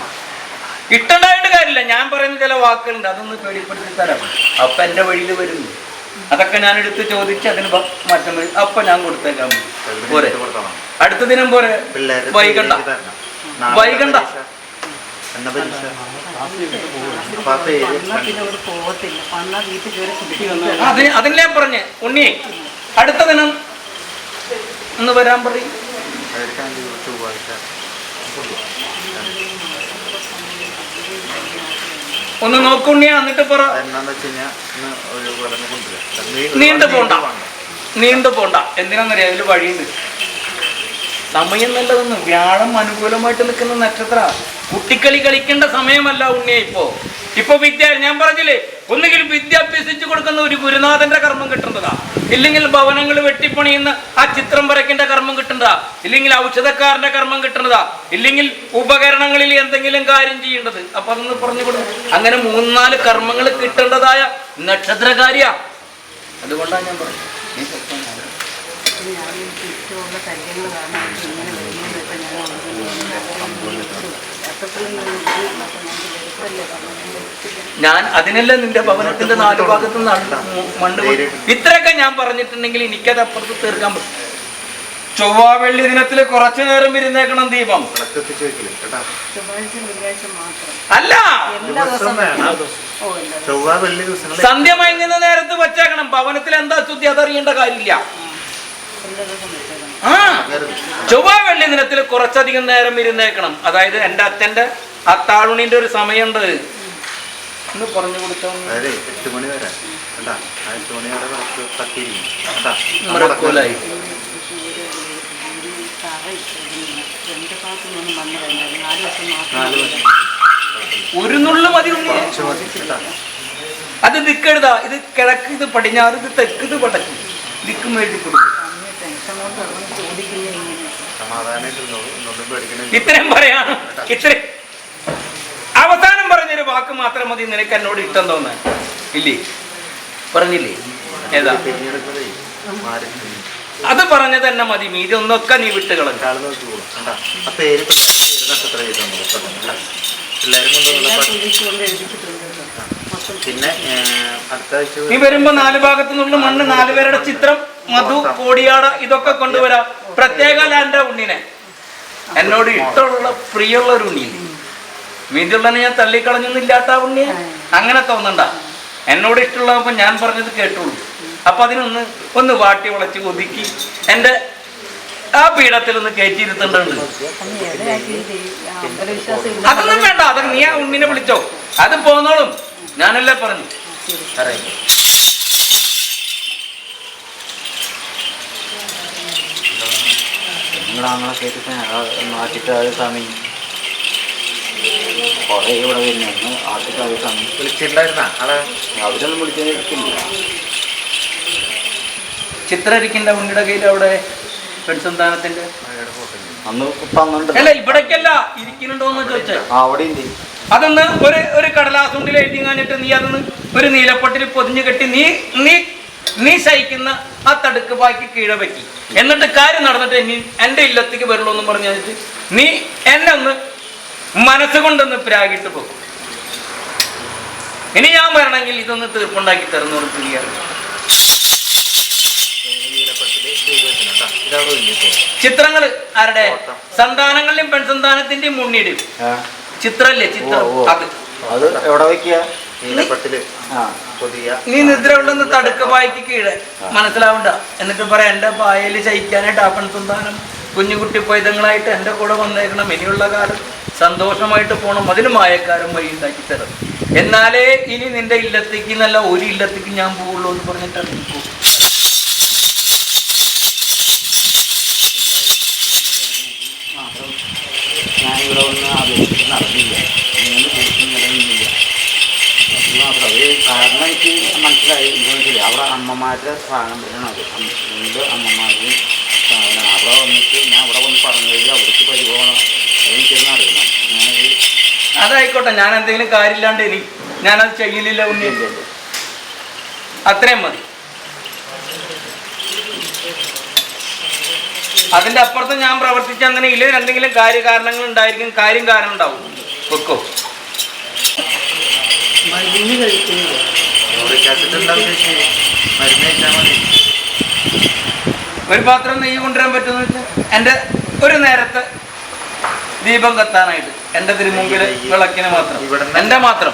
Speaker 2: ഇട്ടുണ്ടായിട്ട് കാര്യമില്ല. ഞാൻ പറയുന്ന ചില വാക്കുകളുണ്ട്, അതൊന്ന് പേടിപ്പെടുത്തി തരാം. അപ്പൊ എന്റെ വഴിയിൽ വരുന്നു. അതൊക്കെ ഞാൻ എടുത്ത് ചോദിച്ച് അതിന് മാറ്റം വരും. അപ്പൊ ഞാൻ കൊടുത്തേക്കാൻ പോരെ. അടുത്ത ദിനം പോരെ. വൈകണ്ട. അതിനെ പറഞ്ഞ് ഉണ്ണി അടുത്ത ദിനം ഒന്ന് വരാൻ പറയും. ഒന്ന് നോക്കുണ്ണിയാ. എന്നിട്ട് പറ. നീണ്ടു പോണ്ട. എന്തിനാന്നറിയാം? അതിൽ വഴിയുണ്ട്. സമയം നല്ലതൊന്നും. വ്യാഴം അനുകൂലമായിട്ട് നിൽക്കുന്ന നക്ഷത്ര. കുട്ടിക്കളി കളിക്കേണ്ട സമയമല്ല ഉണ്ണിയെ. ഇപ്പൊ വിദ്യ ഞാൻ പറഞ്ഞില്ലേ, ഒന്നുകിൽ വിദ്യ അഭ്യസിച്ചു കൊടുക്കുന്ന ഒരു ഗുരുനാഥന്റെ കർമ്മം കിട്ടുന്നതാ, ഇല്ലെങ്കിൽ ഭവനങ്ങൾ വെട്ടിപ്പണിയുന്ന ആ ചിത്രം വരയ്ക്കേണ്ട കർമ്മം കിട്ടുന്നതാ, ഇല്ലെങ്കിൽ ഔഷധക്കാരന്റെ കർമ്മം കിട്ടുന്നതാ, ഇല്ലെങ്കിൽ ഉപകരണങ്ങളിൽ എന്തെങ്കിലും കാര്യം ചെയ്യേണ്ടത്. അപ്പൊ അതൊന്ന് പറഞ്ഞു കൊടുക്കും. അങ്ങനെ 3-4 കർമ്മങ്ങൾ കിട്ടേണ്ടതായ നക്ഷത്രകാരിയാ. അതുകൊണ്ടാണ് ഞാൻ പറഞ്ഞത്. ഞാൻ അതിനല്ല നിന്റെ ഭവനത്തിന്റെ 4 ഭാഗത്തു മണ്ണ് ഇത്രയൊക്കെ ഞാൻ പറഞ്ഞിട്ടുണ്ടെങ്കിൽ എനിക്കത് അപ്പുറത്ത് തീർക്കാൻ പറ്റും. ചൊവ്വ വെള്ളി ദിനത്തിൽ കുറച്ചു നേരം ഇരുന്നേക്കണം ദീപം. അല്ല, സന്ധ്യ മയങ്ങുന്ന നേരത്ത് വെച്ചേക്കണം. ഭവനത്തിൽ എന്താ ശുദ്ധി അതറിയേണ്ട കാര്യമില്ല. ചൊവ്വ വെള്ളി ദിനത്തിൽ കുറച്ചധികം നേരം ഇരുന്നേക്കണം. അതായത് എൻ്റെ അച്ഛൻ്റെ അത്താഴുണിന്റെ ഒരു സമയമുണ്ട് എന്ന് പറഞ്ഞു കൊടുത്തോ.
Speaker 3: 8 മണി വരെ 8 മണി വരെ
Speaker 2: ഒരു നുള്ളു മതി. അത് ദിക്കെഴുതാ. ഇത് കിഴക്ക്, ഇത് പടിഞ്ഞാറ്, ഇത് തെക്ക്, ഇത് വടക്ക്. ദിക്കും എഴുതി കൊടുക്കും. ഇത്രയും പറയാണ്. ഇത്രയും അവസാനം പറഞ്ഞൊരു വാക്ക് മാത്രം മതി നിനക്ക് എന്നോട് ഇഷ്ടം തോന്നാൻ. ഇല്ലേ? പറഞ്ഞില്ലേ? ഏതാ? അത് പറഞ്ഞ തന്നെ മതി. മീതി ഒന്നൊക്കെ നീ വിട്ട് കളഞ്ഞു.
Speaker 3: പിന്നെ
Speaker 2: നീ വരുമ്പോ 4 ഭാഗത്തു നിന്നുള്ള മണ്ണ് 4 പേരുടെ ചിത്രം, മധു, കോടിയാട ഇതൊക്കെ കൊണ്ടുവരാ. പ്രത്യേക എൻ്റെ ഉണ്ണിനെ, എന്നോട് ഇഷ്ടമുള്ള പ്രിയമുള്ള ഒരു ഉണ്ണി. മീതിയുള്ളതിനെ ഞാൻ തള്ളിക്കളഞ്ഞൊന്നും ഇല്ലാത്ത ഉണ്ണിയെ അങ്ങനെ തോന്നണ്ട. എന്നോട് ഇഷ്ടമുള്ളപ്പോ ഞാൻ പറഞ്ഞത് കേട്ടുള്ളൂ. അപ്പൊ അതിനൊന്ന് വാട്ടി വളച്ച് ഒതുക്കി എൻ്റെ ആ പീഠത്തിൽ ഒന്ന് കയറ്റിയിരുത്തേണ്ടതുണ്ട്. അതൊന്നും വേണ്ട. അതൊക്കെ നീ ആ ഉണ്ണിനെ വിളിച്ചോ, അത് പോന്നോളും. ഞാനല്ലേ പറഞ്ഞു.
Speaker 3: നിങ്ങളാങ്ങളെ കേട്ടിട്ട് മാറ്റിട്ട് സ്വാമി കുറെ ഇവിടെ വരുന്നു. ആദ്യത്തെ സ്വാമി വിളിച്ചിട്ടുണ്ടായിരുന്ന ആളെ അവരൊന്നും വിളിച്ചില്ല.
Speaker 2: ചിത്രരിക്കിന്റെ ഉണ്ണിയുടെ കയ്യിൽ അവിടെ പെൺസന്താനത്തിന്റെ
Speaker 3: അന്ന്
Speaker 2: അല്ല, ഇവിടേക്കല്ല ഇരിക്കുന്നുണ്ടോന്ന് ചോദിച്ചേ.
Speaker 3: അവിടെ
Speaker 2: അതൊന്ന് ഒരു കടലാസുണ്ടിൽ എഴുതി കാണിട്ട് നീ അതൊന്ന് ഒരു നീലപ്പട്ടിൽ പൊതിഞ്ഞു കെട്ടി നീ സഹിക്കുന്ന ആ തടുക്ക് ബാക്കി കീഴെ വെക്കി. എന്നിട്ട് കാര്യം നടന്നിട്ട് എൻ്റെ ഇല്ലത്തേക്ക് വരുള്ളൂ എന്നും പറഞ്ഞു വെച്ചിട്ട് നീ എന്നെ ഒന്ന് മനസ്സുകൊണ്ടൊന്ന് പ്രാഗിട്ട് പോകും. ഇനി ഞാൻ വരണമെങ്കിൽ ഇതൊന്ന് തീർപ്പുണ്ടാക്കി തരുന്നോട് ക്ലിയർ. ചിത്രങ്ങള് ആരുടെ സന്താനങ്ങളുടെയും പെൺസന്താനത്തിന്റെയും മുന്നിടും ചിത്രല്ലേ? ചിത്രം
Speaker 3: അത് എവിടെ വെക്കുക?
Speaker 2: നീ നിദ്ര ഉണ്ടെന്ന് തടുക്ക പായ്ക്ക് കീഴെ മനസ്സിലാവണ്ട. എന്നിട്ട് പറയാം എൻ്റെ പായയിൽ ശയിക്കാനായിട്ട് ആ പെൺസന്താനം കുഞ്ഞുകുട്ടി പൈതങ്ങളായിട്ട് എൻ്റെ കൂടെ വന്നേക്കണം. ഇനിയുള്ള കാലം സന്തോഷമായിട്ട് പോകണം. അതിന് മായക്കാരൻ വഴി ഉണ്ടാക്കി തരണം. എന്നാലേ ഇനി നിന്റെ ഇല്ലത്തേക്ക് എന്നല്ല ഒരു ഇല്ലത്തേക്ക് ഞാൻ പോവുള്ളൂ എന്ന് പറഞ്ഞിട്ടാണ് നിൽക്കൂ.
Speaker 3: ഞാനിവിടെ ഒന്ന് ആലോചിച്ചിട്ട് നടന്നില്ല. അത് കാരണം എനിക്ക് മനസ്സിലായി. എന്താണെന്ന് വെച്ചാൽ അവിടെ അമ്മമാരുടെ സ്ഥാനം തന്നെയാണ്. അത് രണ്ട് അമ്മമാരുടെയും സ്ഥാപനമാണ്. അവിടെ വന്നിട്ട് ഞാൻ അവിടെ വന്ന് പറഞ്ഞു കഴിഞ്ഞാൽ അവർക്ക് പരിഭവമാണ്. അതെനിക്കൊന്നും അറിയണം.
Speaker 2: അതായിക്കോട്ടെ, ഞാൻ എന്തെങ്കിലും കാര്യമില്ലാണ്ട് ഞാനത് ചെയ്യലില്ല ഉണ്ണിയല്ലേ, അത്രയും മതി. അതിൻ്റെ അപ്പുറത്ത് ഞാൻ പ്രവർത്തിച്ചെന്നുണ്ടെങ്കിൽ എന്തെങ്കിലും കാര്യകാരണങ്ങൾ ഉണ്ടായിരിക്കും. കാരണം ഉണ്ടാവും. വെക്കോ. ഒരു പാത്രം നെയ്യ് കൊണ്ടുവരാൻ പറ്റുമെന്ന് വെച്ചാൽ എൻ്റെ ഒരു നേരത്തെ ദീപം കത്താനായിട്ട് എൻ്റെ തിരുമുമ്പിൽ വിളക്കിന് മാത്രം, എൻ്റെ മാത്രം.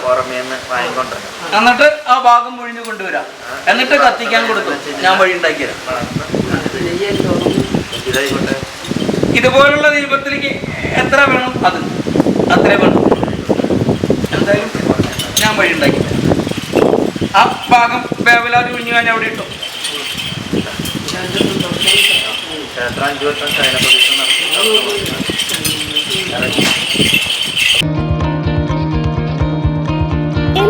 Speaker 2: എന്നിട്ട് ആ ഭാഗം ഒഴിഞ്ഞു കൊണ്ടുവരാം. എന്നിട്ട് കത്തിക്കാൻ കൊടുത്തു ഞാൻ വഴി ഉണ്ടാക്കിയത്. ഇതുപോലുള്ള ദീപത്തിലേക്ക് എത്ര വേണം അത് അത്രേ വേണം. എന്തായാലും ഞാൻ വഴി ഉണ്ടാക്കി ആ ഭാഗം വേവലാതി ഒഴിഞ്ഞു ഞാൻ അവിടെ ഇട്ടു.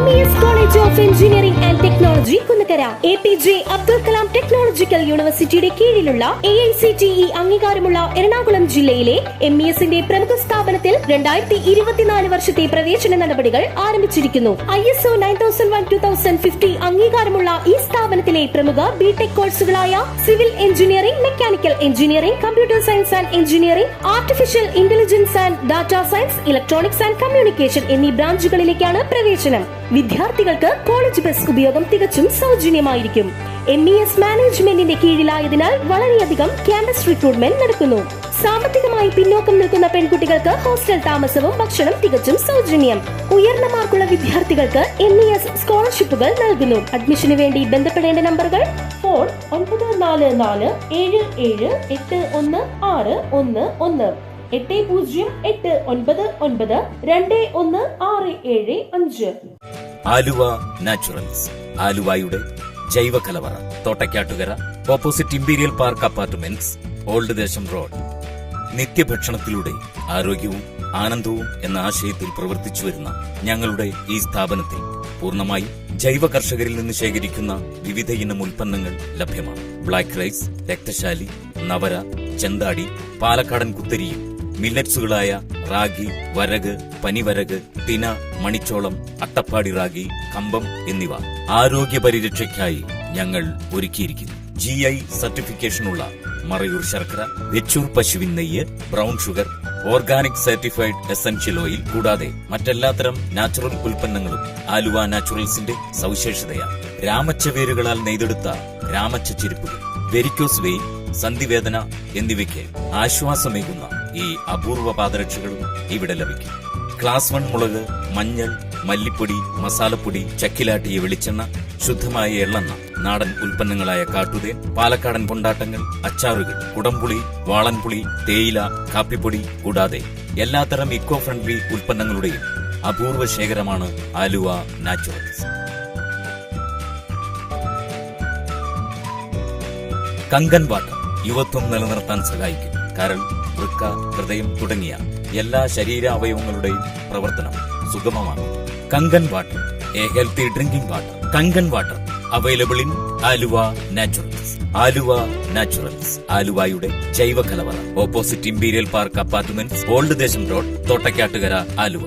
Speaker 5: MES College college of engineering and technology Kunnakkara, APJ Abdul Kalam technological യൂണിവേഴ്സിറ്റിയുടെ കീഴിലുള്ള AICTE അംഗീകാരമുള്ള എറണാകുളം ജില്ലയിലെ MESന്റെ പ്രമുഖ സ്ഥാപനത്തിൽ 2024 വർഷത്തെ പ്രവേശന നടപടികൾ ആരംഭിച്ചിരിക്കുന്നു. ISO 9001:2050 അംഗീകാരമുള്ള ഈ സ്ഥാപനത്തിലെ പ്രമുഖ BTech കോഴ്സുകളായ civil engineering, mechanical engineering, computer science and engineering, artificial intelligence and data science, electronics and communication എന്നീ ബ്രാഞ്ചുകളിലേക്കാണ് പ്രവേശനം. വിദ്യാർത്ഥികൾക്ക് കോളേജ് ബസ് ഉപയോഗം തികച്ചും സൗജന്യമായിരിക്കും. MES മാനേജ്മെന്റിന്റെ കീഴിലായതിനാൽ വളരെയധികം ക്യാമ്പസ് റിക്രൂട്ട്മെന്റ് നടക്കുന്നു. സാമ്പത്തികമായി പിന്നോക്കം നിൽക്കുന്ന പെൺകുട്ടികൾക്ക് ഹോസ്റ്റൽ താമസവും ഭക്ഷണം തികച്ചും സൗജന്യം. ഉയർന്ന മാർക്കുള്ള വിദ്യാർത്ഥികൾക്ക് MES സ്കോളർഷിപ്പുകൾ നൽകുന്നു. അഡ്മിഷന് വേണ്ടി ബന്ധപ്പെടേണ്ട നമ്പറുകൾ: ഫോൺ 9444781611, 8089921675.
Speaker 6: ആലുവ നാച്ചുറൽസ്, ആലുവയുടെ ജൈവ കലവറ, Thottakkattukara, opposite imperial park apartments, old Desam road. നിത്യഭക്ഷണത്തിലൂടെ ആരോഗ്യവും ആനന്ദവും എന്ന ആശയത്തിൽ പ്രവർത്തിച്ചു വരുന്ന ഞങ്ങളുടെ ഈ സ്ഥാപനത്തിൽ പൂർണ്ണമായി ജൈവ കർഷകരിൽ നിന്ന് ശേഖരിക്കുന്ന വിവിധ ഇനം ഉൽപ്പന്നങ്ങൾ ലഭ്യമാണ്. ബ്ലാക്ക് റൈസ്, രക്തശാലി, നവര, ചെന്താടി, പാലക്കാടൻ കുത്തരിയും മില്ലറ്റ്സുകളായ റാഗി, വരക്, പനിവരക്, തിന, മണിച്ചോളം, അട്ടപ്പാടി റാഗി, കമ്പം എന്നിവ ആരോഗ്യ പരിരക്ഷയ്ക്കായി ഞങ്ങൾ ഒരുക്കിയിരിക്കുന്നു. GI സർട്ടിഫിക്കേഷനുള്ള മറയൂർ ശർക്കര, വെച്ചൂർ പശുവിൻ നെയ്യ്, brown sugar, organic certified essential oil കൂടാതെ മറ്റെല്ലാത്തരം നാച്ചുറൽ ഉൽപ്പന്നങ്ങളും ആലുവ നാച്ചുറൽസിന്റെ സവിശേഷതയാണ്. രാമച്ച വേരുകളാൽ നെയ്തെടുത്ത രാമച്ച ചെരുപ്പുകൾ, വെരിക്കോസ് വെയിൻ, സന്ധിവേദന എന്നിവയ്ക്ക് ആശ്വാസമേകുന്ന ഈ അപൂർവ പാദരക്ഷകളും ഇവിടെ ലഭിക്കും. ക്ലാസ് 1 മുളക്, മഞ്ഞൾ, മല്ലിപ്പൊടി, മസാലപ്പൊടി, ചക്കിലാട്ടിയ വെളിച്ചെണ്ണ, ശുദ്ധമായ എള്ളെണ്ണ, നാടൻ ഉൽപ്പന്നങ്ങളായ കാട്ടുതേൻ, പാലക്കാടൻ കൊണ്ടാട്ടങ്ങൾ, അച്ചാറുകൾ, കുടംപുളി, വാളൻപുളി, തേയില, കാപ്പിപ്പൊടി കൂടാതെ എല്ലാത്തരം ഇക്കോ ഫ്രണ്ട്ലി ഉൽപ്പന്നങ്ങളുടെയും അപൂർവ ശേഖരമാണ് ആലുവ നാച്ചുറൽസ്. കങ്കൻ വാട്ടർ യുവത്വം നിലനിർത്താൻ സഹായിക്കും. കരൾ, വൃക്ക, ഹൃദയം തുടങ്ങിയ എല്ലാ ശരീരാവയവങ്ങളുടെയും പ്രവർത്തനം സുഗമമാണ്. Kankan water, a healthy drinking water. Kankan water available in Aluva naturals. Aluva naturals, ആലുവയുടെ ജൈവ കലവറ, opposite imperial park apartments, old Desam road, Thottakkattukara, Aluva.